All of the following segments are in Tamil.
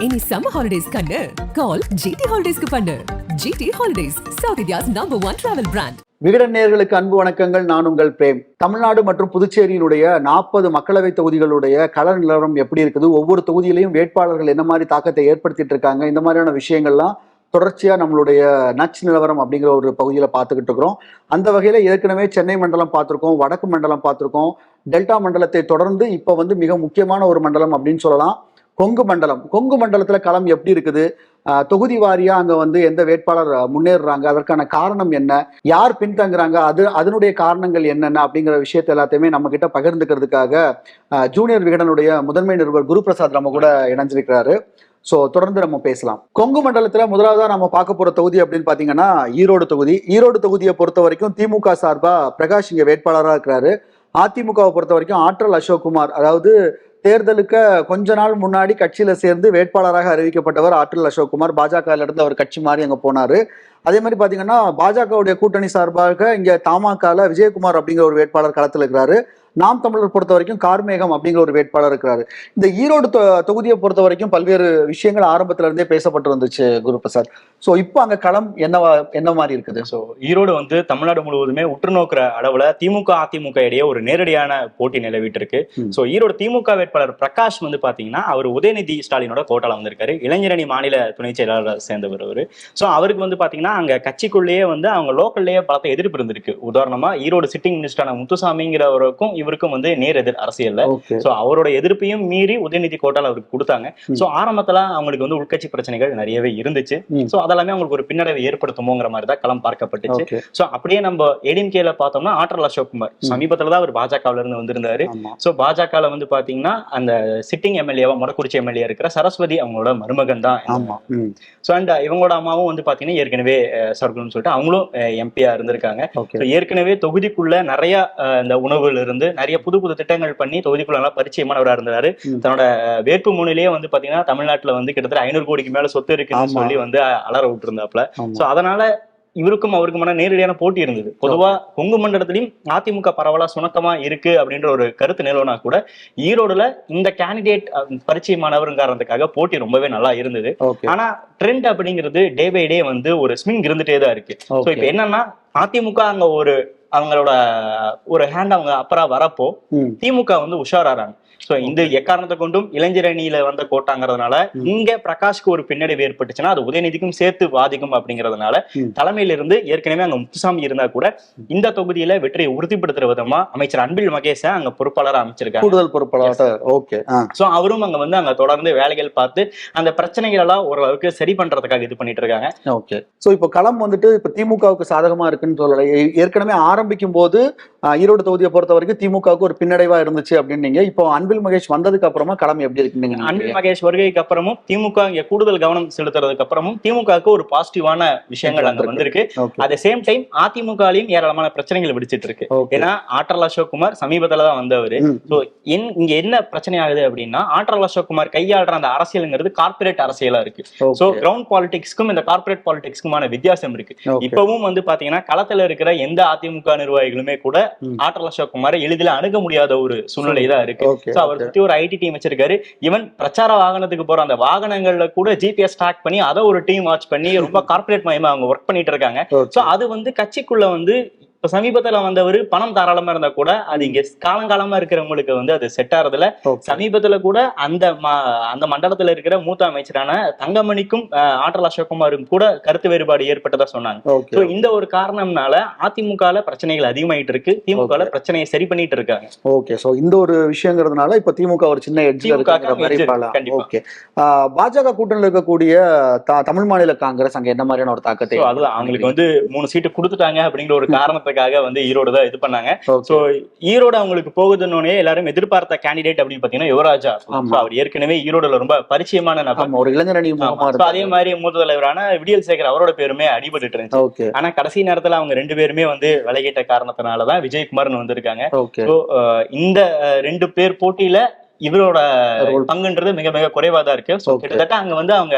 இனி சம்மர் ஹாலிடேஸ் கண்ணு கால் ஜிடி ஹாலிடேஸ்க்கு பண்ணு. GT Holidays, South India's #1 travel brand. Vikatan நேயர்களுக்கு அன்பு வணக்கங்கள். நான் உங்கள் பிரேம். தமிழ்நாடு மற்றும் புதுச்சேரியினுடைய 40 மக்களவை தொகுதிகளுடைய கள நிலவரம் எப்படி இருக்குது, ஒவ்வொரு தொகுதியிலையும் வேட்பாளர்கள் என்ன மாதிரி தாக்கத்தை ஏற்படுத்திட்டு இருக்காங்க, இந்த மாதிரியான விஷயங்கள்லாம் தொடர்ச்சியா நம்மளுடைய நட்ச நிலவரம் அப்படிங்கிற ஒரு பகுதியில பார்த்துக்கிட்டு இருக்கிறோம். அந்த வகையில ஏற்கனவே சென்னை மண்டலம் பார்த்துருக்கோம், வடக்கு மண்டலம் பார்த்துருக்கோம், டெல்டா மண்டலத்தை தொடர்ந்து இப்போ வந்து முக்கியமான ஒரு மண்டலம் அப்படின்னு சொல்லலாம் கொங்கு மண்டலம். கொங்கு மண்டலத்துல களம் எப்படி இருக்குது, தொகுதி வாரியா அங்க வந்து எந்த வேட்பாளர் முன்னேறுறாங்க, அதற்கான காரணம் என்ன, யார் பின்தங்குறாங்க, அதனுடைய காரணங்கள் என்னென்ன அப்படிங்கிற விஷயத்த எல்லாத்தையுமே நம்ம கிட்ட பகிர்ந்துக்கிறதுக்காக ஜூனியர் விகடனுடைய முதன்மை நிருபர் குரு பிரசாத் நம்ம கூட இணைஞ்சிருக்கிறாரு. ஸோ தொடர்ந்து நம்ம பேசலாம். கொங்கு மண்டலத்துல முதலாவதா நம்ம பார்க்க போற தொகுதி அப்படின்னு பாத்தீங்கன்னா ஈரோடு தொகுதி. ஈரோடு தொகுதியை பொறுத்த வரைக்கும் திமுக சார்பா பிரகாஷ் இங்க வேட்பாளராக இருக்கிறாரு. அதிமுகவை பொறுத்த வரைக்கும் ஆற்றல் அசோக்குமார், அதாவது தேர்தலுக்கு கொஞ்ச நாள் முன்னாடி கட்சியில சேர்ந்து வேட்பாளராக அறிவிக்கப்பட்டவர் ஆற்றல் அசோக்குமார். பாஜகல இருந்து அவர் கட்சி மாறி அங்க போனாரு. அதே மாதிரி பாத்தீங்கன்னா பாஜகவுடைய கூட்டணி சார்பாக இங்க தமாகல விஜயகுமார் அப்படிங்கிற ஒரு வேட்பாளர் களத்தில் இருக்கிறாரு. நாம் தமிழர் பொறுத்த வரைக்கும் கார்மேகம் அப்படிங்கிற ஒரு வேட்பாளர் இருக்கிறாரு. இந்த ஈரோடு தொகுதியை பொறுத்த வரைக்கும் பல்வேறு விஷயங்கள் ஆரம்பத்துல இருந்தே பேசப்பட்டு வந்துச்சு குரு பிரசாத். ஸோ இப்போ அங்க களம் என்ன மாதிரி இருக்குது? ஸோ ஈரோடு வந்து தமிழ்நாடு முழுவதுமே உற்று நோக்கிற அளவுல திமுக அதிமுக இடையே ஒரு நேரடியான போட்டி நிலவிட்டு இருக்கு. ஸோ ஈரோடு திமுக வேட்பாளர் பிரகாஷ் வந்து பாத்தீங்கன்னா அவர் உதயநிதி ஸ்டாலினோட கோட்டால வந்திருக்காரு. இளைஞரணி மாநில துணை செயலாளர் சேர்ந்தவர் அவரு. ஸோ அவருக்கு வந்து பாத்தீங்கன்னா அங்க கட்சிக்குள்ளேயே வந்து அவங்க லோக்கல்லேயே பலத்த எதிர்ப்பு இருந்திருக்கு. உதாரணமா ஈரோடு சிட்டிங் மினிஸ்டரான முத்துசாமிங்கிறவருக்கும் இவருக்கும் வந்து நேர் எதிர் அரசியல்ல. சோ அவரோட எதிர்ப்பையும் மீறி உதயநிதி கோட்டால் அவருக்கு கொடுத்தாங்க. சோ ஆரம்பத்துல அவங்களுக்கு வந்து உள்கட்சி பிரச்சனைகள் நிறையவே இருந்துச்சு. சோ அதெல்லாமே அவங்களுக்கு ஒரு பின்னடைவை ஏற்படுத்துமோங்கிற மாதிரி தான் களம் பார்க்கப்பட்டுச்சு. சோ அப்படியே நம்ம ஏடிஎம்கேல பார்த்தோம்னா ஆற்றல் அசோக்குமார் சமீபத்துல தான் அவர் பாஜகவுல இருந்து வந்திருந்தாரு. சோ பாஜகல வந்து பாத்தீங்கன்னா அந்த சிட்டிங் எம்எல்ஏவா மொடக்குறிச்சி எம்எல்ஏ இருக்கிற சரஸ்வதி அவங்களோட மருமகன் தான். சோ அண்ட் இவங்களோட அம்மாவும் வந்து பாத்தீங்கன்னா ஏற்கனவே சர்க்குன்னு சொல்லிட்டு அவங்களும் எம்பியா இருந்திருக்காங்க. ஏற்கனவே தொகுதிக்குள்ள நிறைய இந்த உணவுல இருந்து நிறைய புது புது திட்டங்கள் பண்ணி தொகுதிக்குள்ள பரிச்சயமானவராக இருந்தாரு. தன்னோட வேட்பு முன்னிலேயே வந்து பாத்தீங்கன்னா தமிழ்நாட்டுல வந்து கிட்டத்தட்ட 500 கோடிக்கு மேல சொத்து இருக்குன்னு சொல்லி வந்து அலற விட்டு இருந்தாப்ல. சோ அதனால இவருக்கும் அவருக்குமான நேரடியான போட்டி இருந்தது. பொதுவா கொங்கு மண்டலத்திலையும் அதிமுக பரவலா சுணக்கமா இருக்கு அப்படின்ற ஒரு கருத்து நிலவனா கூட ஈரோடுல இந்த கேண்டிடேட் பரிச்சயமானவருங்கிறதுக்காக போட்டி ரொம்பவே நல்லா இருந்தது. ஆனா ட்ரெண்ட் அப்படிங்கிறது டே பை டே வந்து ஒரு ஸ்விங் இருந்துட்டே தான் இருக்கு. சோ இப்ப என்னன்னா அதிமுக அங்க அவங்களோட ஒரு ஹேண்ட் அவங்க அப்புறம் வரப்போ திமுக வந்து உஷாராறாங்க. சோ இந்த எக்காரணத்தை கொண்டும் இளைஞர் அணியில வந்த கோட்டாங்கிறதுனால இங்க பிரகாஷ்க்கு ஒரு பின்னடைவு ஏற்பட்டுச்சுன்னா அது உதயநிதிக்கும் சேர்த்து பாதிக்கும் அப்படிங்கறதுனால தலைமையில இருந்து ஏற்கனவே அங்க முத்துசாமி இருந்தா கூட இந்த தொகுதியில வெற்றியை உறுதிப்படுத்துற விதமா அமைச்சர் அன்பில் மகேஷ் அங்க பொறுப்பாளராக அமைச்சிருக்காங்க, கூடுதல் பொறுப்பாளர். சோ அவரும் அங்க வந்து அங்க தொடர்ந்து வேலைகள் பார்த்து அந்த பிரச்சனைகள் எல்லாம் ஓரளவுக்கு சரி பண்றதுக்காக இது பண்ணிட்டு இருக்காங்க. ஓகே. சோ இப்போ களம் வந்துட்டு இப்ப திமுகவுக்கு சாதகமா இருக்குன்னு சொல்லல. ஏற்கனவே ஆரம்பிக்கும் போது ஈரோடு தொகுதியை பொறுத்த வரைக்கும் திமுகவுக்கு ஒரு பின்னடைவா இருந்துச்சு அப்படின்னு இப்போ அன்பில் மகேஷ் வந்ததுக்கு அப்புறமா களம் எப்படி இருக்குன்னு? அன்பில் மகேஷ் வருகைக்கு அப்புறமும் திமுக இங்க கூடுதல் கவனம் செலுத்துறதுக்கு அப்புறமும் திமுகவுக்கு ஒரு பாசிட்டிவான விஷயங்கள் அங்க வந்திருக்கு. அட் சேம் டைம் அதிமுகலையும் ஏராளமான பிரச்சனைகள் விடுச்சிட்டு இருக்கு. ஏன்னா ஆற்றல் அசோக்குமார் சமீபத்துல தான் வந்தவரு. இங்க என்ன பிரச்சனை ஆகுது அப்படின்னா ஆற்றல் அசோக்குமார் கையாளுற அந்த அரசியல்ங்கிறது கார்பரேட் அரசியலா இருக்கு. சோ கிரவுண்ட் பாலிடிக்ஸ்க்கும் இந்த கார்பரேட் பாலிடிக்ஸ்க்குமான வித்தியாசம் இருக்கு. இப்பவும் வந்து பாத்தீங்கன்னா களத்துல இருக்கிற எந்த அதிமுக நிர்வாகிகளுமே கூட ஆற்றல் அசோக்குமாரை எளிதில் அணுக முடியாத ஒரு சூழ்நிலை தான் இருக்கு. அவர் சுத்தி ஒரு ஐடி டீம் வச்சிருக்காரு. ஈவன் பிரச்சார வாகனத்துக்கு போற அந்த வாகனங்கள்ல கூட ஜிபிஎஸ் ட்ராக் பண்ணி அதை ஒரு டீம் வாட்ச் பண்ணி ரொம்ப கார்பரேட் மயமா அவங்க ஒர்க் பண்ணிட்டு இருக்காங்க. சோ அது வந்து கட்சிக்குள்ள வந்து இப்ப சமீபத்துல வந்தவர் பணம் தாராளமா இருந்தா கூட அது இங்க காலங்காலமா இருக்கிறவங்களுக்கு வந்து அது செட் ஆறதுல சமீபத்துல கூட அந்த மண்டலத்துல இருக்கிற மூத்த அமைச்சரான தங்கமணிக்கும் ஆற்றல் அசோக்குமாரும் கூட கருத்து வேறுபாடு ஏற்பட்டதா சொன்னாங்க. இந்த ஒரு காரணம்னால அதிமுகல பிரச்சனைகள் அதிகமாயிட்டு இருக்கு, திமுகல பிரச்சனையை சரி பண்ணிட்டு இருக்காங்க. ஓகே. சோ இந்த ஒரு விஷயங்கிறதுனால இப்ப திமுக ஒரு சின்ன ஓகே. பாஜக கூட்டணியில் இருக்கக்கூடிய தமிழ் மாநில காங்கிரஸ் அங்க என்ன மாதிரியான ஒரு தாக்கத்தை? அதுதான் அவங்களுக்கு வந்து 3 சீட்டு கொடுத்துட்டாங்க அப்படிங்கிற ஒரு காரணத்தை வந்து ஈரோடு தான் இது பண்ணாங்க. சோ ஈரோடு அவங்களுக்கு போகுதுன்னு எல்லாரும் எதிர்பார்த்த கேண்டிடேட் அப்படின்னு பாத்தீங்கன்னா யுவராஜா. அவர் ஏற்கனவே ஈரோடுல ரொம்ப பரிச்சயமான நபர், ஒரு இளைஞர் அணி. அதே மாதிரி மூத்த தலைவரான விடியல் சேகர் அவரோட பேருமே அடிபட்டு இருந்துச்சு. ஆனா கடைசி நேரத்துல அவங்க 2 பேருமே வந்து விலகிட்ட காரணத்தினாலதான் விஜயகுமார்னு வந்திருக்காங்க. இந்த 2 பேர் போட்டியில இவரோட பங்குன்றது மிக மிக குறைவாதான் இருக்கு. கிட்டத்தட்ட அங்க வந்து அவங்க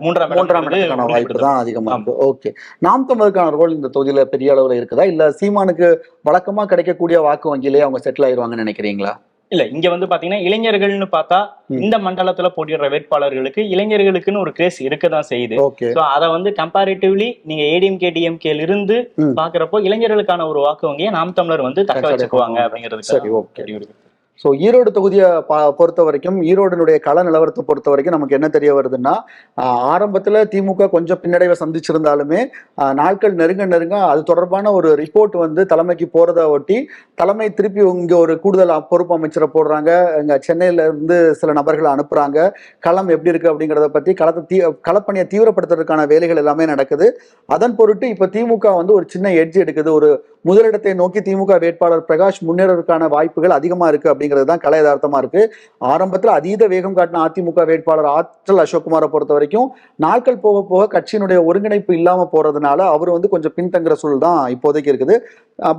மூன்றாம் வாய்ப்பு தான் அதிகமா இருக்கு. ஓகே. நாம் தமிழருக்கான ரோல் இந்த தொகுதியில பெரிய அளவுல இருக்குதா, இல்ல சீமானுக்கு வழக்கமா கிடைக்கக்கூடிய வாக்கு வங்கியிலே அவங்க செட்டில் ஆயிருவாங்கன்னு நினைக்கிறீங்களா? இல்ல இங்க வந்து பாத்தீங்கன்னா இளைஞர்கள்னு பார்த்தா இந்த மண்டலத்துல போட்டியிடுற வேட்பாளர்களுக்கு இளைஞர்களுக்குன்னு ஒரு கிரேஸ் இருக்கதான் செய்யுது. சோ அதை வந்து கம்பேரிட்டிவ்லி நீங்க ஏடிஎம்கே டிஎம்கேல இருந்து பாக்குறப்போ இளைஞர்களுக்கான ஒரு வாக்கு வங்கியை நாம் தமிழர் வந்து தக்க வச்சுக்குவாங்க அப்படிங்கிறது. ஸோ ஈரோடு தொகுதியை பொறுத்த வரைக்கும், ஈரோடுனுடைய கள நிலவரத்தை பொறுத்த வரைக்கும் நமக்கு என்ன தெரிய வருதுன்னா, ஆரம்பத்தில் திமுக கொஞ்சம் பின்னடைவை சந்திச்சிருந்தாலுமே நாட்கள் நெருங்க நெருங்க அது தொடர்பான ஒரு ரிப்போர்ட் வந்து தலைமைக்கு போறதை ஒட்டி தலைமை திருப்பி இங்கே ஒரு கூடுதல் பொறுப்பு அமைச்சரை போடுறாங்க. இங்கே சென்னையில இருந்து சில நபர்களை அனுப்புறாங்க. களம் எப்படி இருக்கு அப்படிங்கிறத பற்றி களப்பணியை தீவிரப்படுத்துறதுக்கான வேலைகள் எல்லாமே நடக்குது. அதன் பொருட்டு இப்போ திமுக வந்து ஒரு சின்ன எட்ஜ் எடுக்குது. ஒரு முதலிடத்தை நோக்கி திமுக வேட்பாளர் பிரகாஷ் முன்னேறதுக்கான வாய்ப்புகள் அதிகமா இருக்கு அப்படிங்கிறது தான் கலை யதார்த்தமா இருக்கு. ஆரம்பத்தில் அதீத வேகம் காட்டின அதிமுக வேட்பாளர் ஆற்றல் அசோக்குமாரை பொறுத்த வரைக்கும் நாட்கள் போக போக கட்சியினுடைய ஒருங்கிணைப்பு இல்லாம போறதுனால அவர் வந்து கொஞ்சம் பின்தங்குற சூழல் தான் இப்போதைக்கு இருக்குது.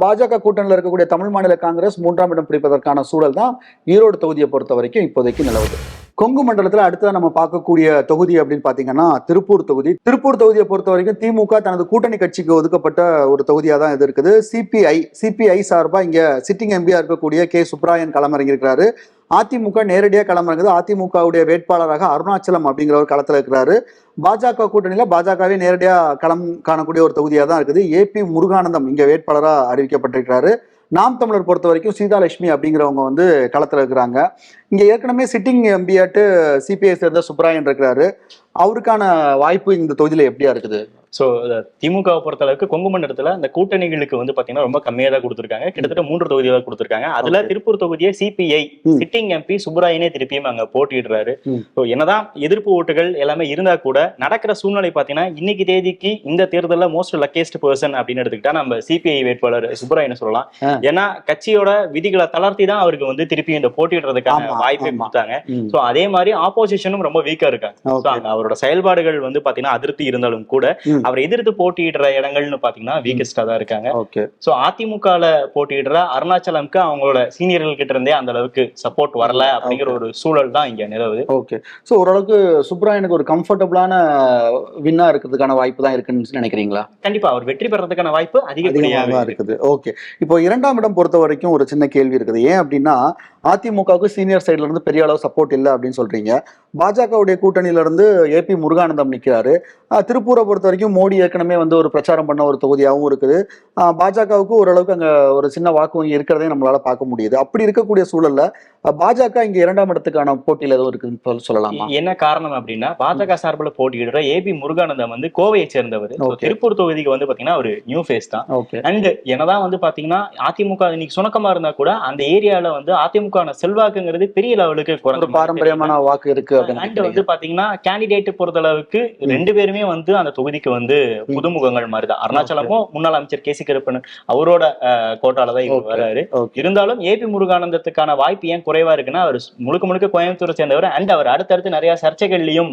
பாஜக கூட்டணியில் இருக்கக்கூடிய தமிழ் மாநில காங்கிரஸ் 3ஆம் இடம் பிடிப்பதற்கான சூழல் தான் ஈரோடு தொகுதியை பொறுத்த வரைக்கும் இப்போதைக்கு நிலவுது. கொங்கு மண்டலத்தில் அடுத்ததான் நம்ம பார்க்கக்கூடிய தொகுதி அப்படின்னு பாத்தீங்கன்னா திருப்பூர் தொகுதி. திருப்பூர் தொகுதியை பொறுத்த வரைக்கும் திமுக தனது கூட்டணி கட்சிக்கு ஒதுக்கப்பட்ட ஒரு தொகுதியா தான் இது இருக்குது. சிபிஐ சார்பா இங்க சிட்டிங் எம்பியா இருக்கக்கூடிய கே சுப்ராயன் களமிறங்கியிருக்கிறாரு. அதிமுக நேரடியாக களமிறங்குது. அதிமுகவுடைய வேட்பாளராக அருணாச்சலம் அப்படிங்கிறவர் களத்தில் இருக்கிறாரு. பாஜக கூட்டணியில பாஜகவே நேரடியா களம் காணக்கூடிய ஒரு தொகுதியா தான் இருக்குது. ஏபி முருகானந்தம் இங்க வேட்பாளராக அறிவிக்கப்பட்டிருக்கிறாரு. நாம் தமிழர் பொறுத்த வரைக்கும் சீதாலட்சுமி அப்படிங்கிறவங்க வந்து களத்தில் இருக்கிறாங்க. இங்கே ஏற்கனவே சிட்டிங் எம்பியாட்டு சிபிஐ சேர்ந்த சுப்ராயன் இருக்கிறாரு. அவருக்கான வாய்ப்பு இந்த தொகுதியில எப்படியா இருக்குது? ஸோ திமுகவை பொறுத்த அளவுக்கு கொங்கு மண்டலத்துல அந்த கூட்டணிகளுக்கு வந்து பாத்தீங்கன்னா ரொம்ப கம்மியா தான் கொடுத்துருக்காங்க. கிட்டத்தட்ட 3 தொகுதியாக கொடுத்துருக்காங்க. அதுல திருப்பூர் தொகுதியை சிபிஐ சிட்டிங் எம்பி சுப்ராயனே திருப்பியும் அங்க போட்டியிடுறாரு. ஸோ என்னதான் எதிர்ப்பு ஓட்டுகள் எல்லாமே இருந்தா கூட நடக்கிற சூழ்நிலை பாத்தீங்கன்னா இன்னைக்கு தேதிக்கு இந்த தேர்தலில் மோஸ்ட் லக்கேஸ்ட் பர்சன் அப்படின்னு எடுத்துக்கிட்டா நம்ம சிபிஐ வேட்பாளர் சுப்ராயனை சொல்லலாம். ஏன்னா கட்சியோட விதிகளை தளர்த்தி தான் அவருக்கு வந்து திருப்பி இந்த போட்டியிடுறதுக்கான வாய்ப்பை கொடுத்தாங்க. ஸோ அதே மாதிரி ஆப்போசிஷனும் ரொம்ப வீக்கா இருக்காங்க. அவரோட செயல்பாடுகள் வந்து பாத்தீங்கன்னா அதிருப்தி இருந்தாலும் கூட அவரை எதிர்த்து போட்டியிடுற இடங்கள்னு பாத்தீங்கன்னா வீக்கஸ்டா தான் இருக்காங்க. சோ அதிமுகல போட்டியிடுற அருணாச்சலம்க்கு அவங்களோட சீனியர்கள் கிட்ட இருந்தே அந்த அளவுக்கு சப்போர்ட் வரல அப்படிங்கிற ஒரு சூழல் தான் இங்க நிலவுது. ஓகே, சோ ஓரளவுக்கு சுப்ராயனுக்கு ஒரு கம்ஃபர்டபுளான வின்னா இருக்கிறதுக்கான வாய்ப்பு தான் இருக்குன்னு நினைக்கிறீங்களா? கண்டிப்பா அவர் வெற்றி பெறதுக்கான வாய்ப்பு அதிகமாக இருக்குது. ஓகே, இப்போ 2ஆம் இடம் பொறுத்த வரைக்கும் ஒரு சின்ன கேள்வி இருக்குது. ஏன் அப்படின்னா அதிமுகவுக்கு சீனியர் சைட்ல இருந்து பெரிய அளவு சப்போர்ட் இல்லை அப்படின்னு சொல்றீங்க. பாஜகவுடைய கூட்டணியில இருந்து ஏபி முருகானந்தம் நிற்கிறாரு. திருப்பூரை பொறுத்த வரைக்கும் மோடி ஏற்கனவே வந்து ஒரு பிரச்சாரம் பண்ண ஒரு தொகுதியாகவும் இருக்குது. பாஜகவுக்கு ஓரளவுக்கு அங்க ஒரு சின்ன வாக்கு வங்கி இருக்கிறதே நம்மளால பார்க்க முடியுது. அப்படி இருக்கக்கூடிய சூழல்ல பாஜக இங்க 2ஆம் இடத்துக்கான போட்டியில எதுவும் இருக்குன்னு சொல்லலாமா? என்ன காரணம் அப்படின்னா பாஜக சார்பில் போட்டியிடுற ஏபி முருகானந்தம் வந்து கோவையை சேர்ந்தவர். திருப்பூர் தொகுதிக்கு வந்து பாத்தீங்கன்னா ஒரு நியூ ஃபேஸ் தான். அண்ட் என்னதான் வந்து பாத்தீங்கன்னா அதிமுக இன்னைக்கு சுணக்கமா இருந்தா கூட அந்த ஏரியால வந்து அதிமுக செல்வாக்குங்கிறது பெரிய லெவலுக்கு குறைந்த பாரம்பரியமான வாக்கு இருக்கு. அண்ட் வந்து பாத்தீங்கன்னா கேண்டிடேட் பொறுத்த அளவுக்கு 2 பேருமே வந்து அந்த தொகுதிக்கு வந்து புதுமுகங்கள் மாதிரிதான். அருணாச்சலமும் முன்னாள் அமைச்சர் கேசி கருப்பன் அவரோட கோட்டாலதான் இவர் வராரு. இருந்தாலும் ஏபி முருகானந்தத்துக்கான வாய்ப்பு ஏன் குறைவா இருக்குன்னா அவர் முழுக்க முழுக்க கோயம்புத்தூரை சேர்ந்தவர். அண்ட் அவர் அடுத்தடுத்து நிறைய சர்ச்சைகள்லயும்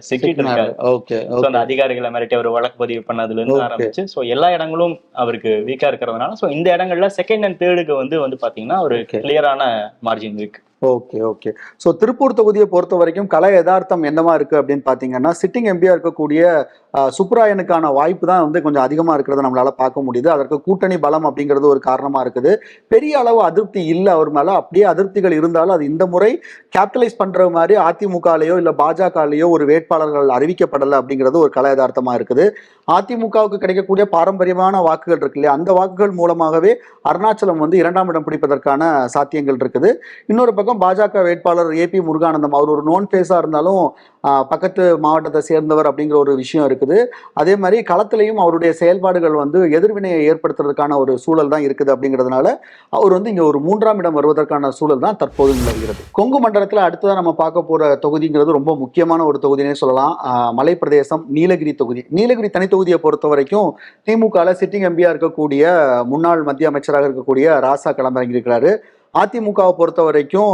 சிக்கிட்டு இருக்காரு. அந்த அதிகாரிகளை மிரட்டி அவர் வழக்கு பதிவு பண்ணதுல இருந்து ஆரம்பிச்சு எல்லா இடங்களும் அவருக்கு வீக்கா இருக்கிறதுனால இந்த இடங்கள்ல செகண்ட் அண்ட் தேர்டுக்கு வந்து பாத்தீங்கன்னா ஒரு கிளியரான மார்ஜின் இருக்கு. ஓகே ஓகே, ஸோ திருப்பூர் தொகுதியை பொறுத்த வரைக்கும் கலை யதார்த்தம் என்னவா இருக்கு அப்படின்னு பாத்தீங்கன்னா சிட்டிங் எம்பியா இருக்கக்கூடிய சுப்ராயனுக்கான வாய்ப்பு தான் வந்து கொஞ்சம் அதிகமா இருக்கிறத நம்மளால பார்க்க முடியுது. அதற்கு கூட்டணி பலம் அப்படிங்கிறது ஒரு காரணமா இருக்குது. பெரிய அளவு அதிருப்தி இல்லை அவர் மேல. அப்படியே அதிருப்திகள் இருந்தாலும் அது இந்த முறை கேபிட்டலைஸ் பண்ற மாதிரி அதிமுகலையோ இல்ல பாஜகலையோ ஒரு வேட்பாளர்கள் அறிவிக்கப்படலை அப்படிங்கிறது ஒரு கலை யதார்த்தமா இருக்குது. அதிமுகவுக்கு கிடைக்கக்கூடிய பாரம்பரியமான வாக்குகள் இருக்கு இல்லையா, அந்த வாக்குகள் மூலமாகவே அருணாச்சலம் வந்து 2ஆம் இடம் பிடிப்பதற்கான சாத்தியங்கள் இருக்குது. இன்னொரு பக்கம் பாஜக வேட்பாளர் ஏபி முருகானந்தம் அவர் ஒரு நோன் ஃபேஸா இருந்தாலும் பக்கத்து மாவட்டத்தை சேர்ந்தவர் அப்படிங்கிற ஒரு விஷயம் இருக்குது. அதே மாதிரி களத்திலையும் அவருடைய செயல்பாடுகள் வந்து எதிர்வினையை ஏற்படுத்துறதுக்கான ஒரு சூழல் தான் இருக்குது. அப்படிங்கிறதுனால அவர் வந்து இங்க ஒரு 3ஆம் இடம் வருவதற்கான சூழல் தான் தற்போது நிலவுகிறது. கொங்கு மண்டலத்தில் அடுத்ததான் நம்ம பார்க்க போற தொகுதிங்கிறது ரொம்ப முக்கியமான ஒரு தொகுதினே சொல்லலாம். மலை பிரதேசம் நீலகிரி தொகுதி. நீலகிரி தனி தொகுதியை பொறுத்த வரைக்கும் திமுகவில் சிட்டிங் எம்பியா இருக்கக்கூடிய முன்னாள் மத்திய அமைச்சராக இருக்கக்கூடிய ராசா களமிறங்கியிருக்கிறாரு. அதிமுகவை பொறுத்த வரைக்கும்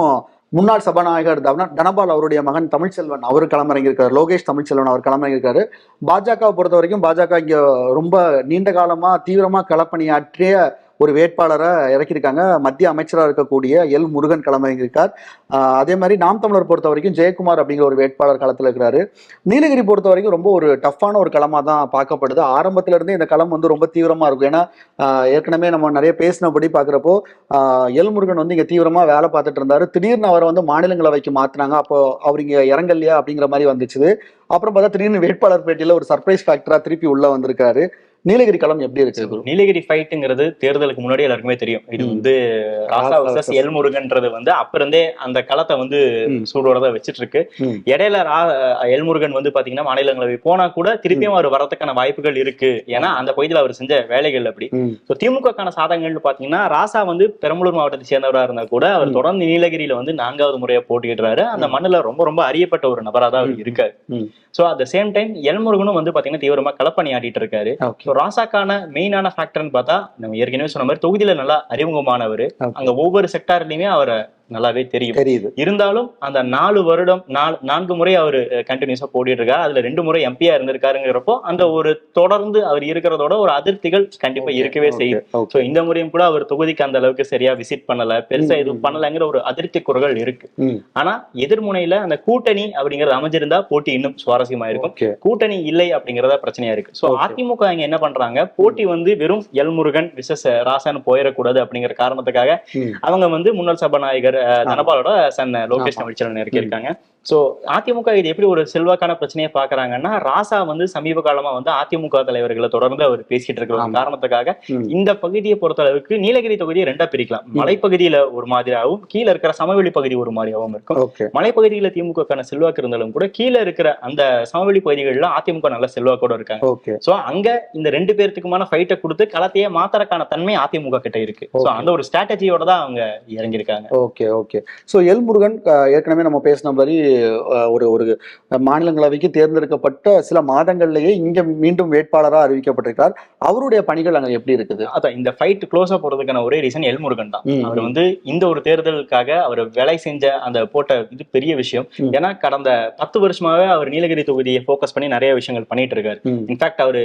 முன்னாள் சபாநாயகர் தனபால் அவருடைய மகன் தமிழ்ச்செல்வன் அவர் களமிறங்கியிருக்காரு. லோகேஷ் தமிழ்ச்செல்வன் அவர் களமிறங்கியிருக்காரு. பாஜகவை பொறுத்த வரைக்கும் பாஜக இங்க ரொம்ப நீண்ட காலமா தீவிரமா களப்பணியாற்றிய ஒரு வேட்பாளரை இறக்கியிருக்காங்க. மத்திய அமைச்சராக இருக்கக்கூடிய எல் முருகன் களமிறங்கியிருக்கார். அதே மாதிரி நாம் தமிழர் பொறுத்த வரைக்கும் ஜெயக்குமார் அப்படிங்கிற ஒரு வேட்பாளர் களத்தில் இருக்கிறாரு. நீலகிரி பொறுத்த வரைக்கும் ரொம்ப ஒரு டஃப்பான ஒரு களமாக தான் பார்க்கப்படுது. ஆரம்பத்துல இருந்தே இந்த களம் வந்து ரொம்ப தீவிரமா இருக்கும். ஏன்னா ஏற்கனவே நம்ம நிறைய பேசினபடி பார்க்குறப்போ எல் முருகன் வந்து இங்க தீவிரமா வேலை பார்த்துட்டு இருந்தாரு. திடீர்னு அவரை வந்து மாநிலங்களவைக்கு மாத்தினாங்க. அப்போ அவர் இங்க இறங்கலையா அப்படிங்கிற மாதிரி வந்துச்சு. அப்புறம் பார்த்தா திடீர்னு வேட்பாளர் பேட்டியில ஒரு சர்ப்ரைஸ் ஃபேக்டரா திருப்பி உள்ள வந்திருக்காரு. நீலகிரி களம் எப்படி இருக்கு? நீலகிரி ஃபைட்டுங்கிறது தேர்தலுக்கு முன்னாடி எல்லாருக்குமே தெரியும். இது வந்து ராசா வர்சஸ் எல் முருகன்றது வந்து அப்ப இருந்தே அந்த களத்தை வந்து சூடோட வச்சிட்டு இருக்கு. இடையில எல் முருகன் வந்து பாத்தீங்கன்னா மாநிலங்களவை போனா கூட திருப்பியும் அவர் வரதுக்கான வாய்ப்புகள் இருக்கு. ஏன்னா அந்த பகுதியில் அவர் செஞ்ச வேலைகள் அப்படி. திமுகக்கான சாதகங்கள்னு பாத்தீங்கன்னா ராசா வந்து பெரம்பலூர் மாவட்டத்தை சேர்ந்தவராக இருந்தா கூட அவர் தொடர்ந்து நீலகிரியில வந்து 4வது முறையா போட்டியிடுறாரு. அந்த மண்ணுல ரொம்ப ரொம்ப அறியப்பட்ட ஒரு நபராக தான் அவர் இருக்காரு. So at the same time L முருகனும் வந்து பாத்தீங்கன்னா தீவிரமா களப்பணி ஆடிட்டு இருக்காரு. ராசாக்கான மெயினான ஃபேக்டர்னு பார்த்தா நம்ம ஏற்கனவே சொன்ன மாதிரி தொகுதியில நல்லா அறிமுகமானவர். அங்க ஒவ்வொரு செக்டார்லயுமே அவரை நல்லாவே தெரியுது. இருந்தாலும் அந்த 4 முறை அவர் கண்டினியூஸா போட்டிட்டு இருக்காரு. அதுல 2 முறை எம்பியா இருந்திருக்காருங்கிறப்போ அந்த ஒரு தொடர்ந்து அவர் இருக்கிறதோட ஒரு அதிருப்திகள் கண்டிப்பா இருக்கவே செய்யும். சோ இந்த முறையும் கூட அவர் தொகுதிக்கு அந்த அளவுக்கு சரியா விசிட் பண்ணல, பெருசா எதுவும் பண்ணலங்கிற ஒரு அதிருப்தி குறைகள் இருக்கு. ஆனா எதிர்முனையில அந்த கூட்டணி அப்படிங்கறது அமைஞ்சிருந்தா போட்டி இன்னும் சுவாரஸ்யமா இருக்கும். கூட்டணி இல்லை அப்படிங்கறத பிரச்சனையா இருக்கு. சோ அதிமுக இங்க என்ன பண்றாங்க, போட்டி வந்து வெறும் எல் முருகன் விசஸ் ராசான்னு போயிடக்கூடாது அப்படிங்கிற காரணத்துக்காக அவங்க வந்து முன்னாள் சபாநாயகர் தனபாலோட சன் லோகேஷ் தமிழ்ச்செல்வன் இருக்காங்க. சோ அதிமுக இது எப்படி ஒரு செல்வாக்கான பிரச்சனையை பாக்குறாங்கன்னா, ராசா வந்து சமீப காலமா வந்து அதிமுக தலைவர்களை தொடர்ந்து அவர் பேசிட்டு இருக்கிற காரணத்துக்காக இந்த பகுதியை பொறுத்த அளவுக்கு நீலகிரி தொகுதியை 2ஆ பிரிக்கலாம். மலைப்பகுதியில ஒரு மாதிரியாகவும் கீழே இருக்கிற சமவெளி பகுதி ஒரு மாதிரியாகவும் இருக்கும். மலைப்பகுதியில திமுக செல்வாக்கு இருந்தாலும் கூட கீழே இருக்கிற அந்த சமவெளி பகுதிகளில் அதிமுக நல்ல செல்வாக்கோட இருக்காங்க. சோ அங்க இந்த 2 பேர்த்துக்குமான ஃபைட்டை கொடுத்து களத்தையே மாத்தறக்கான தன்மை அதிமுக கிட்ட இருக்கு. சோ அந்த ஒரு ஸ்ட்ராட்டஜியோட தான் அவங்க இறங்கியிருக்காங்க. ஓகே. சோ எல் முருகன் ஏற்கனவே நம்ம பேசின மாதிரி ஒரு மாநிலங்களவைக்கு தேர்ந்தெடுக்கப்பட்ட சில மாதங்கள்லயே இங்க மீண்டும் வேட்பாளராக அறிவிக்கப்பட்டிருக்கார். அவருடைய பணிகள் அங்க எப்படி இருக்குது? அதான் இந்த ஃபைட் க்ளோஸா போறதுக்கான ஒரே ரீசன் எல் முருகன் தான். அவர் வந்து இந்த ஒரு தேர்தலுக்காக அவர் வேலை செஞ்ச அந்த போட்ட இது பெரிய விஷயம். ஏன்னா கடந்த 10 வருஷமாவே அவர் நீலகிரி தொகுதியை போக்கஸ் பண்ணி நிறைய விஷயங்கள் பண்ணிட்டு இருக்காரு. இன்ஃபேக்ட் அவர்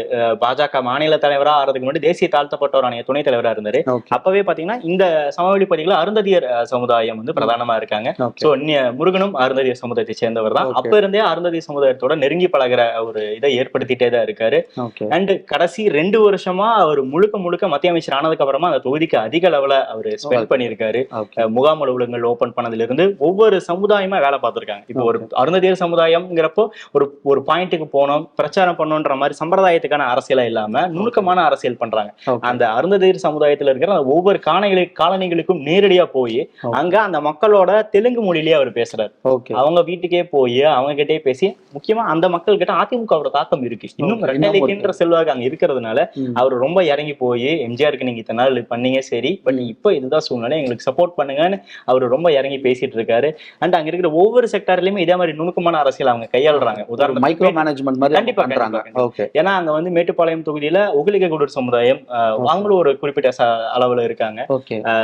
பாஜக மாநில தலைவராக ஆறதுக்கு முன்னாடி தேசிய தாழ்த்தப்பட்டோர் ஆணைய துணைத் தலைவராக இருந்தாரு. அப்பவே பாத்தீங்கன்னா இந்த சமவெளி பகுதிகளில் அருந்ததியர் சமுதாயம் வந்து பிரதானமா இருக்காங்க. சோ முருகனும் அருந்ததியர் சமுதாயத்தை சேர்ந்தவர் தான். அப்ப இருந்தே அருந்ததி சமுதாயத்தோட நெருங்கி பழகிற ஒரு இதை ஏற்படுத்திட்டே தான் இருக்காரு. அண்ட் கடைசி 2 வருஷமா அவர் முழுக்க மத்திய அமைச்சர் ஆனதுக்கு அப்புறமா அந்த தொகுதிக்கு அதிக அளவுல அவர் ஸ்பெண்ட் பண்ணியிருக்காரு. முகாம் அலுவலகங்கள் ஓபன் பண்ணதுல இருந்து ஒவ்வொரு சமுதாயமா வேலை பார்த்திருக்காங்க. இப்போ ஒரு அருந்ததியர் சமுதாயம்ங்கிறப்போ ஒரு பாயிண்ட்டுக்கு போனோம் பிரச்சாரம் பண்ணோன்ற மாதிரி சம்பிரதாயத்துக்கான அரசியலா இல்லாம நுணுக்கமான அரசியல் பண்றாங்க. அந்த அருந்ததியர் சமுதாயத்துல இருக்கிற ஒவ்வொரு காலனிகளுக்கும் நேரடியா போய் அங்க அந்த மக்களோட தெலுங்கு மொழியிலேயே அவர் பேசுறாரு. அவங்க வீட்டுக்கே போய் அவங்க கிட்டே பேசி முக்கியமா அந்த மக்கள் கிட்ட அதிமுகவோட தாக்கம் இருக்கு. இன்னும் ரெட்டலைக்கின்ற செல்வாக்கு அங்க இருக்கிறதுனால அவர் ரொம்ப இறங்கி போய் எம்ஜிஆருக்கு நீங்க இத்தனை நாள் பண்ணீங்க சரி, பட் இப்ப இதுதான் சூழ்நிலை, எங்களுக்கு சப்போர்ட் பண்ணுங்கன்னு அவர் ரொம்ப இறங்கி பேசிட்டு இருக்காரு. அண்ட் அங்க இருக்கிற ஒவ்வொரு செக்டார்லயுமே இதே மாதிரி நுணுக்கமான அரசியல் அவங்க கையாளுறாங்க. உதாரணம் மைக்ரோ மேனேஜ்மெண்ட் மாதிரி கண்டிப்பா பண்றாங்க. ஏன்னா அங்க வந்து மேட்டுப்பாளையம் தொகுதியில ஒகுலிக குடர் சமுதாயம் அவங்களும் ஒரு குறிப்பிட்ட அளவுல இருக்காங்க.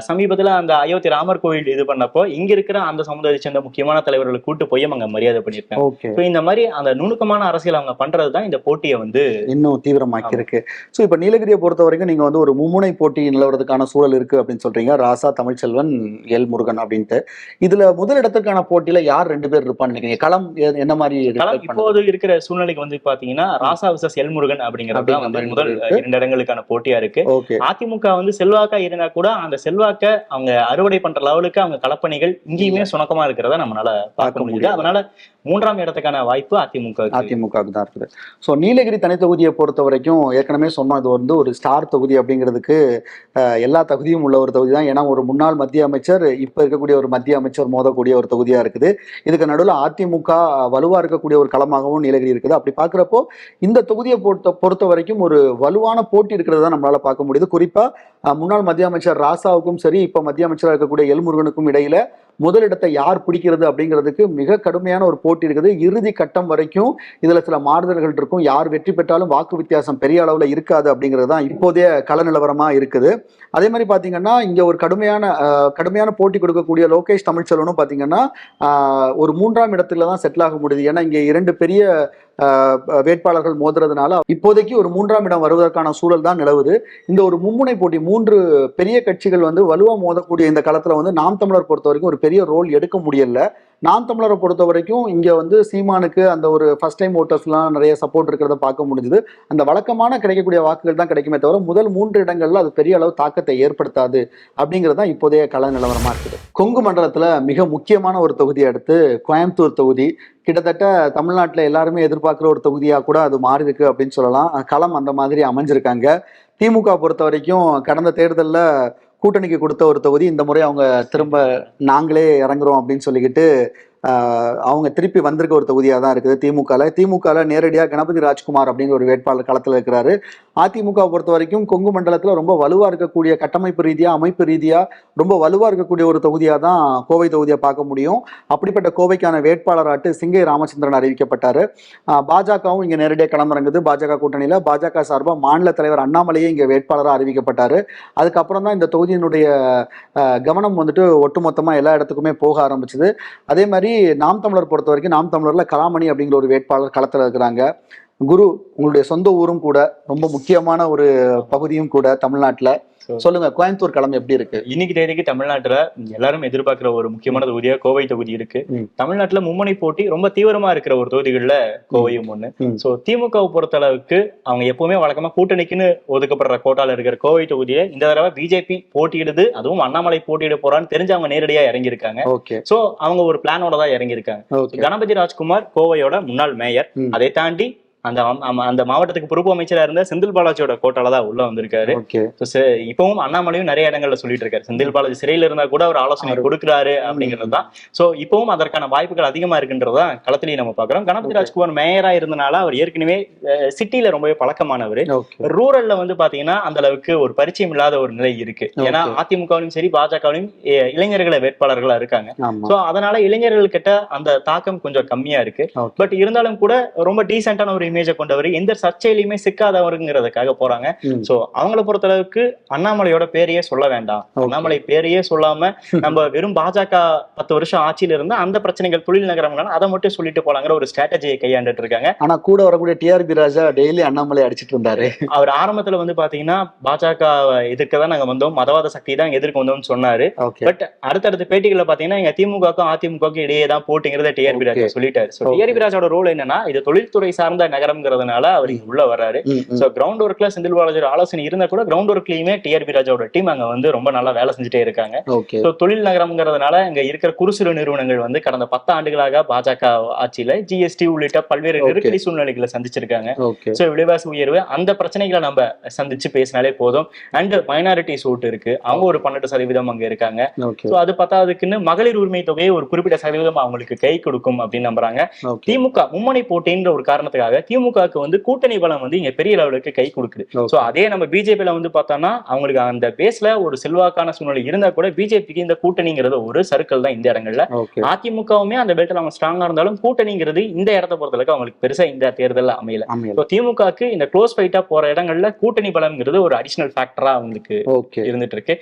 சமீபத்துல அந்த அயோத்தி ராமர் கோவில் இது பண்ணப்போ இங்க இருக்கிற அந்த சமுதாயத்தை சேர்ந்த முக்கியமான தலைவர்களை கூட்டு போய் அவங்க மரியாதை பண்ணிருக்காங்க. இந்த மாதிரி அந்த நுணுக்கமான அரசியல் அவங்க பண்றதுதான் இந்த போட்டியை வந்து இன்னும் தீவிரமாக்கி இருக்கு. சோ இப்ப நீலகிரியை பொறுத்த வரைக்கும் நீங்க வந்து ஒரு மும்முனை போட்டி நிலவரதுக்கான சூழல் இருக்கு அப்படின்னு சொல்றீங்க. ராசா, தமிழ்ச்செல்வன், எல் முருகன் அப்படின்ட்டு. இதுல முதலிடத்திற்கான போட்டியில யார் 2 பேர் இருப்பான்னு நினைக்கிறீங்க? களம் என்ன மாதிரி இப்போது இருக்கிற சூழ்நிலைக்கு வந்து பாத்தீங்கன்னா ராசா விசஸ் எல் முருகன் அப்படிங்கிறது முதல் 2 இடங்களுக்கான போட்டியா இருக்கு. அதிமுக வந்து செல்வாக்கா இருந்தா கூட அந்த செல்வாக்க அவங்க அறுவடை பண்ற லெவலுக்கு அவங்க களப்பணிகள் இங்கேயுமே சுணக்கமா இருக்கிறத நம்மளால பார்க்க முடியுது. அதனால 3ஆம் இடத்துக்கான வாய்ப்பு அதிமுக தான் இருக்குது. ஸோ நீலகிரி தனி தொகுதியை பொறுத்த வரைக்கும் ஏற்கனவே சொன்னோம், இது வந்து ஒரு ஸ்டார் தொகுதி அப்படிங்கிறதுக்கு எல்லா தகுதியும் உள்ள ஒரு தொகுதி தான். ஏன்னா ஒரு முன்னாள் மத்திய அமைச்சர் இப்போ இருக்கக்கூடிய ஒரு மத்திய அமைச்சர் மோதக்கூடிய ஒரு தொகுதியாக இருக்குது. இதுக்கு நடுவில் அதிமுக வலுவாக இருக்கக்கூடிய ஒரு களமாகவும் நீலகிரி இருக்குது. அப்படி பார்க்குறப்போ இந்த தொகுதியை பொறுத்த வரைக்கும் ஒரு வலுவான போட்டி இருக்கிறது தான் நம்மளால பார்க்க முடியுது. குறிப்பாக முன்னாள் மத்திய அமைச்சர் ராசாவுக்கும் சரி, இப்போ மத்திய அமைச்சராக இருக்கக்கூடிய எல் முருகனுக்கும் இடையில முதலிடத்தை யார் பிடிக்கிறது அப்படிங்கிறதுக்கு மிக கடுமையான ஒரு போட்டி இருக்குது. இறுதி கட்டம் வரைக்கும் இதுல சில மாறுதல்கள் இருக்கும். யார் வெற்றி பெற்றாலும் வாக்கு வித்தியாசம் பெரிய அளவுல இருக்காது அப்படிங்கிறது தான் இப்போதைய கள நிலவரமா இருக்குது. அதே மாதிரி பாத்தீங்கன்னா இங்க ஒரு கடுமையான போட்டி கொடுக்கக்கூடிய லோகேஷ் தமிழ்ச்செல்வனும் பாத்தீங்கன்னா ஒரு 3ஆம் இடத்துல தான் செட்டில் ஆக முடியுது. ஏன்னா இங்க 2 பெரிய வேட்பாளர்கள் மோதுறதுனால இப்போதைக்கு ஒரு 3ஆம் இடம் வருவதற்கான சூழல் தான் நிலவுது. இந்த ஒரு மும்முனை போட்டி 3 பெரிய கட்சிகள் வந்து வலுவா மோதக்கூடிய இந்த களத்துல வந்து நாம் தமிழர் பொறுத்த வரைக்கும் ஒரு பெரிய ரோல் எடுக்க முடியல. நாம் தமிழரை பொறுத்த வரைக்கும் இங்க வந்து சீமானுக்கு அந்த ஒரு ஃபர்ஸ்ட் டைம் ஓட்டர்ஸ்லாம் நிறைய சப்போர்ட் இருக்கிறத பார்க்க முடிஞ்சுது. அந்த வழக்கமான கிடைக்கக்கூடிய வாக்குகள் தான் கிடைக்குமே தவிர முதல் 3 இடங்கள்ல அது பெரிய அளவு தாக்கத்தை ஏற்படுத்தாது அப்படிங்கிறது தான் இப்போதைய கள நிலவரமா இருக்குது. கொங்கு மண்டலத்துல மிக முக்கியமான ஒரு தொகுதியை அடுத்து கோயம்புத்தூர் தொகுதி கிட்டத்தட்ட தமிழ்நாட்டில் எல்லாருமே எதிர்பார்க்குற ஒரு தொகுதியா கூட அது மாறி இருக்கு அப்படின்னு சொல்லலாம். களம் அந்த மாதிரி அமைஞ்சிருக்காங்க. திமுக பொறுத்த வரைக்கும் கடந்த தேர்தலில் கூட்டணிக்கு கொடுத்த ஒரு தொகுதி, இந்த முறை அவங்க திரும்ப நாங்களே இறங்குறோம் அப்படின்னு சொல்லிக்கிட்டு அவங்க திருப்பி வந்திருக்க ஒரு தொகுதியாக தான் இருக்குது. திமுகவில் நேரடியாக கணபதி ராஜ்குமார் அப்படிங்கிற ஒரு வேட்பாளர் களத்தில் இருக்கிறாரு. அதிமுக பொறுத்த வரைக்கும் கொங்கு மண்டலத்தில் ரொம்ப வலுவாக இருக்கக்கூடிய கட்டமைப்பு ரீதியாக அமைப்பு ரீதியாக ரொம்ப வலுவாக இருக்கக்கூடிய ஒரு தொகுதியாக தான் கோவை தொகுதியை பார்க்க முடியும். அப்படிப்பட்ட கோவைக்கான வேட்பாளராட்டு சிங்கை ராமச்சந்திரன் அறிவிக்கப்பட்டார். பாஜகவும் இங்கே நேரடியாக களமிறங்குது. பாஜக கூட்டணியில் பாஜக சார்பாக மாநில தலைவர் அண்ணாமலையே இங்கே வேட்பாளராக அறிவிக்கப்பட்டார். அதுக்கப்புறம் தான் இந்த தொகுதியினுடைய கவனம் வந்துட்டு ஒட்டுமொத்தமாக எல்லா இடத்துக்குமே போக ஆரம்பிச்சுது. அதே மாதிரி நாம் தமிழர் பொறுத்த வரைக்கும் நாம் தமிழர்ல கலாமணி அப்படிங்கிற ஒரு வேட்பாளர் களத்துல இருக்கிறாங்க. குரு, உங்களுடைய சொந்த ஊரும் கூட, ரொம்ப முக்கியமான ஒரு பகுதியும் கூட தமிழ்நாட்டுல. சொல்லுங்க, கோயம்புத்தூர் களம் எப்படி இருக்கு இன்னைக்கு தேதிக்கு? தமிழ்நாட்டுல எல்லாரும் எதிர்பார்க்கிற ஒரு முக்கியமான தொகுதியா கோவை தொகுதி இருக்கு. தமிழ்நாட்டுல மும்முனை போட்டி ரொம்ப தீவிரமா இருக்கிற ஒரு தொகுதிகள்ல கோவையும் ஒண்ணு. சோ திமுகவை பொறுத்த அளவுக்கு அவங்க எப்பவுமே வழக்கமா கூட்டணிக்குன்னு ஒதுக்கப்படுற கோட்டால இருக்கிற கோவை தொகுதியை இந்த தடவை பிஜேபி போட்டியிடுது, அதுவும் அண்ணாமலை போட்டியிட போறான்னு தெரிஞ்சு அவங்க நேரடியா இறங்கியிருக்காங்க. சோ அவங்க ஒரு பிளானோட தான் இறங்கியிருக்காங்க. கணபதி ராஜ்குமார் கோவையோட முன்னாள் மேயர். அதை தாண்டி அந்த மாவட்டத்துக்கு பொறுப்பு அமைச்சரா இருந்த செந்தில் பாலாஜியோட கோட்டால தான் உள்ள வந்திருக்காரு. இப்பவும் அண்ணாமலையும் நிறைய இடங்கள்ல சொல்லிட்டு இருக்காரு, செந்தில் பாலாஜி சிறையில இருந்தா கூட அவர் ஆலோசனை கொடுக்கிறாரு அப்படிங்கறதுதான். சோ இப்பவும் அதற்கான வாய்ப்புகள் அதிகமா இருக்குன்றதான் களத்திலேயே நம்ம பாக்குறோம். கணபதி ராஜ்குமார் மேயரா இருந்தனால அவர் ஏற்கனவே சிட்டில ரொம்பவே பழக்கமானவர். ரூரல்ல வந்து பாத்தீங்கன்னா அந்த அளவுக்கு ஒரு பரிச்சயம் இல்லாத ஒரு நிலை இருக்கு. ஏன்னா அதிமுகவிலும் சரி பாஜகவிலும் இளைஞர்களை வேட்பாளர்களா இருக்காங்க. சோ அதனால இளைஞர்கள் கிட்ட அந்த தாக்கம் கொஞ்சம் கம்மியா இருக்கு. பட் இருந்தாலும் கூட ரொம்ப டீசென்டான ஒரு இமேஜை கொண்டவர், எந்த சர்ச்சையிலுமே சிக்காதவருங்கிறதுக்காக போறாங்க. சோ அவங்களை பொறுத்த அளவுக்கு அண்ணாமலையோட பேரையே சொல்ல வேண்டாம், அண்ணாமலை பேரையே சொல்லாம நம்ம வெறும் பாஜக 10 வருஷம் ஆட்சியில இருந்து அந்த பிரச்சனைகள் தொழில் நகரங்கள் அதை மட்டும் சொல்லிட்டு போலாங்கிற ஒரு ஸ்ட்ராட்டஜியை கையாண்டுட்டு இருக்காங்க. ஆனா கூட வரக்கூடிய டிஆர்பி ராஜா டெய்லி அண்ணாமலை அடிச்சிட்டு இருந்தாரு. அவர் ஆரம்பத்துல வந்து பாத்தீங்கன்னா பாஜக எதிர்க்க தான் நாங்க வந்தோம், மதவாத சக்தி தான் எதிர்க்க வந்தோம்னு சொன்னாரு. பட் அடுத்தடுத்த பேட்டிகளை பாத்தீங்கன்னா எங்க திமுகக்கும் அதிமுகக்கும் இடையே தான் போட்டிங்கிறத டிஆர்பி ராஜா சொல்லிட்டாரு. டிஆர்பி ராஜாவோட ரோல் என்னன்னா இது தொழில்துறை சார்ந்த நகரம்ங்கிறதுனால அவர் உள்ள வர்றாரு. சோ கிரவுண்ட் ஒர்க்ல செந்தில் பாலாஜியோட ஆலோசனை இருந்தா கூட கிரவுண்ட் ஒர்க்லயுமே டிஆர்பி ராஜாவோட டீம் அங்க வந்து ரொம்ப நல்லா வேலை செஞ்சுட்டே இருக்காங்க. சோ தொழில் நகரம்ங்கிறதுனால இங்க இருக்கிற குறு சிறு நிறுவனங்கள் வந்து கடந்த 10 ஆண்டுகளாக பாஜக ஆட்சியில ஜிஎஸ்டி உள்ளிட்ட பல்வேறு நெருக்கடி சூழ்நிலைகளை சந்திச்சிருக்காங்க. சோ விலைவாசி உயர்வு அந்த பிரச்சனைகளை நம்ம சந்திச்சு பேசினாலே போதும். அண்ட் மைனாரிட்டிஸ் ஓட்டு இருக்கு, அவங்க ஒரு 12% அங்க இருக்காங்க. சோ அது பத்தாவதுக்குன்னு மகளிர் உரிமை தொகையை ஒரு குறிப்பிட்ட சதவீதம் அவங்களுக்கு கை கொடுக்கும் அப்படின்னு நம்புறாங்க. திமுக மும்முனை போட்டின்ற ஒரு காரணத்துக்காக திமுகவுக்கு வந்து கூட்டணி பலம் வந்து இங்க பெரிய லெவலுக்கு கை கொடுக்குது. சோ அதே நம்ம பிஜேபியில வந்து பார்த்தோம்னா அவங்களுக்கு அந்த பேஸ்ல ஒரு செல்வாக்கான சூழ்நிலை இருந்தா கூட பிஜேபிக்கு இந்த கூட்டணிங்கிறது ஒரு சர்க்கிள் தான் இந்த இடங்கள்ல. அதிமுகவுமே அந்த பெல்ட்ல அவங்க ஸ்ட்ராங்கா இருந்தாலும் கூட்டணிங்கிறது இந்த இடத்தை பொறுத்தளவுக்கு அவங்களுக்கு பெருசா இந்த தேர்தல் அமையல. திமுகவுக்கு இந்த க்ளோஸ் ஃபைட்டா போற இடங்கள்ல கூட்டணி பலம்ங்கிறது ஒரு அடிஷனல் ஃபேக்டரா அவங்களுக்கு இருந்துட்டு இருக்கு.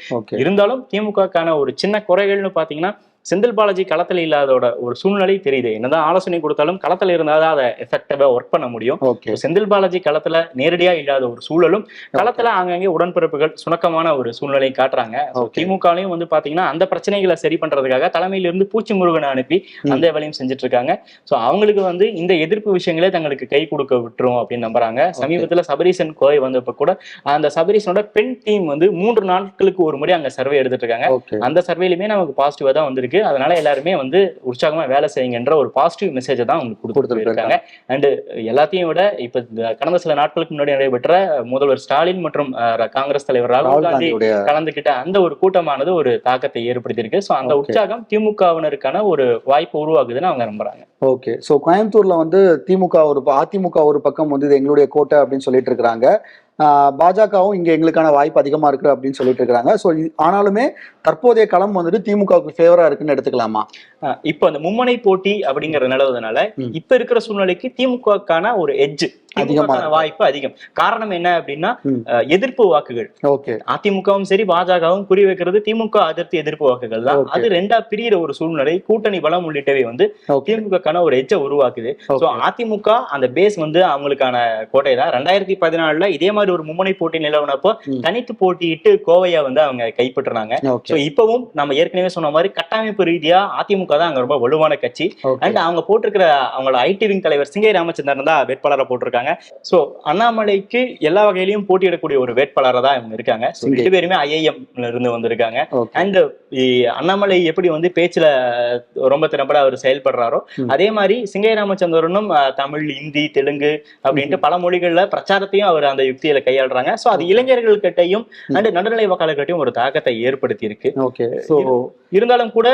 இருந்தாலும் திமுகக்கான ஒரு சின்ன குறைகள்னு பாத்தீங்கன்னா செந்தில் பாலாஜி களத்துல இல்லாதோட ஒரு சூழ்நிலை தெரியுது. என்னதான் ஆலோசனை கொடுத்தாலும் களத்துல இருந்தாதான் அதை எஃபெக்டிவா ஒர்க் பண்ண முடியும். செந்தில் பாலாஜி களத்துல நேரடியா இல்லாத ஒரு சூழலும் களத்துல அங்கங்கே உடன்பிறப்புகள் சுணக்கமான ஒரு சூழ்நிலையும் காட்டுறாங்க. திமுகலையும் வந்து பாத்தீங்கன்னா அந்த பிரச்சனைகளை சரி பண்றதுக்காக தலைமையில இருந்து பூச்சி முருகனை அனுப்பி அந்த வேலையும் செஞ்சுட்டு இருக்காங்க. சோ அவங்களுக்கு வந்து இந்த எதிர்ப்பு விஷயங்களே தங்களுக்கு கை கொடுக்க விட்டுரும் அப்படின்னு நம்புறாங்க. சமீபத்துல சபரீசன் கோவை வந்தப்ப கூட அந்த சபரீசனோட பெண் டீம் வந்து 3 நாட்களுக்கு ஒரு முறை அங்க சர்வே எடுத்துட்டு இருக்காங்க. அந்த சர்வேலுமே நமக்கு பாசிட்டிவா தான் வந்திருக்கு. அதனால எல்லாருமே வந்து உற்சாகமா வேலை செய்யுங்கன்ற ஒரு பாசிட்டிவ் மெசேஜ் தான் உங்களுக்கு கொடுத்துருக்காங்க. அண்ட் எல்லாத்தையும் விட இப்ப கடந்த சில நாட்களுக்கு முன்னாடி நடைபெற்ற முதல்வர் ஸ்டாலின் மற்றும் காங்கிரஸ் தலைவர் ராகுல் காந்தி கலந்துகிட்ட அந்த ஒரு கூட்டமானது ஒரு தாக்கத்தை ஏற்படுத்தியிருக்கு. சோ அந்த உற்சாகம் திமுகவினருக்கான ஒரு வாய்ப்பு உருவாகுதுன்னு அவங்க நம்புறாங்க. ஓகே, சோ கோயம்புத்தூர்ல வந்து அதிமுக ஒரு பக்கம் வந்து இது எங்களுடைய கோட்டை அப்படின்னு சொல்லிட்டு இருக்காங்க. பாஜகவும் இங்க எங்களுக்கான வாய்ப்பு அதிகமா இருக்கு அப்படின்னு சொல்லிட்டு இருக்காங்க. ஸோ ஆனாலுமே தற்போதைய களம் வந்துட்டு திமுகவுக்கு ஃபேவரா இருக்குன்னு எடுத்துக்கலாமா? இப்போ அந்த மும்முனை போட்டி அப்படிங்கிற நிலவுனால இப்ப இருக்கிற சூழ்நிலைக்கு திமுகக்கான ஒரு எட்ஜ் திமுக வாய்ப்பு அதிகம். காரணம் என்ன அப்படின்னா எதிர்ப்பு வாக்குகள். ஓகே, அதிமுகவும் சரி பாஜகவும் குறி வைக்கிறது திமுக எதிர்ப்பு வாக்குகள் தான். அது ரெண்டா பிரிகிற ஒரு சூழ்நிலை, கூட்டணி பலம் உள்ளிட்டவை வந்து திமுகக்கான ஒரு எச்ச உருவாக்குது. சோ அதிமுக அந்த பேஸ் வந்து அவங்களுக்கான கோட்டை தான். 2014 இதே மாதிரி ஒரு மும்முனை போட்டி நிலவனப்போ தனித்து போட்டியிட்டு கோவையை வந்து அவங்க கைப்பற்றுறாங்க. சோ இப்பவும் நம்ம ஏற்கனவே சொன்ன மாதிரி கட்டமைப்பு ரீதியா அதிமுக தான் அங்க ரொம்ப வலுவான கட்சி. அண்ட் அவங்க போட்டிருக்கிற அவங்களோட ஐடி விங் தலைவர் சிங்கை ராமச்சந்திரன் தான் வேட்பாளரை போட்டிருக்காங்க. சோ அண்ணாமலைக்கு எல்லா வகையிலையும் போட்டியிடக்கூடிய ஒரு வேட்பாளராக தான் இவங்க இருக்காங்க. ரெண்டு பேருமே ஐஐஎம்ல இருந்து வந்திருக்காங்க. அண்ட் அண்ணாமலை எப்படி வந்து பேச்சுல ரொம்ப திறம்பட அவர் செயல்படுறாரோ அதே மாதிரி சிங்கை ராமச்சந்திரனும் தமிழ், இந்தி, தெலுங்கு அப்படின்ட்டு பல மொழிகள்ல பிரச்சாரத்தையும் அவர் அந்த யுக்தியில கையாளுறாங்க. சோ அது இளைஞர்கள் கிட்டையும் அண்ட் நடுநிலை வாக்காளர்கிட்டையும் ஒரு தாக்கத்தை ஏற்படுத்தி இருக்கு. இருந்தாலும் கூட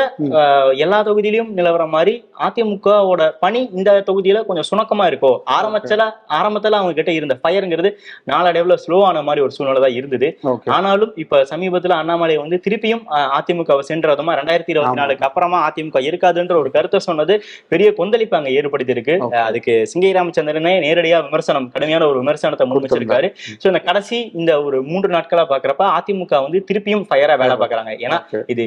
எல்லா தொகுதியிலும் நிலவர மாதிரி அதிமுகவோட பணி இந்த தொகுதியில கொஞ்சம் சுணக்கமா இருக்கோ. ஆரம்பத்துல அவங்க கிட்ட இருந்த ஃபயர்ங்கிறது நாளடைவுல ஸ்லோ ஆன மாதிரி ஒரு சூழ்நிலை தான் இருந்தது. ஆனாலும் இப்ப சமீபத்துல அண்ணாமலை வந்து திருப்பியும் அதிமுகவை சென்றதுமா 2024 அப்புறமா அதிமுக இருக்காதுன்ற ஒரு கருத்தை சொன்னது பெரிய கொந்தளிப்பு அங்க ஏற்படுத்தி இருக்கு. அதுக்கு சிங்கை ராமச்சந்திரனே நேரடியா கடுமையான ஒரு விமர்சனத்தை முன்வச்சிருக்காரு. சோ இந்த கடைசி இந்த ஒரு 3 நாட்களா பாக்குறப்ப அதிமுக வந்து திருப்பியும் ஃபயரா வேலை பாக்குறாங்க. ஏன்னா இது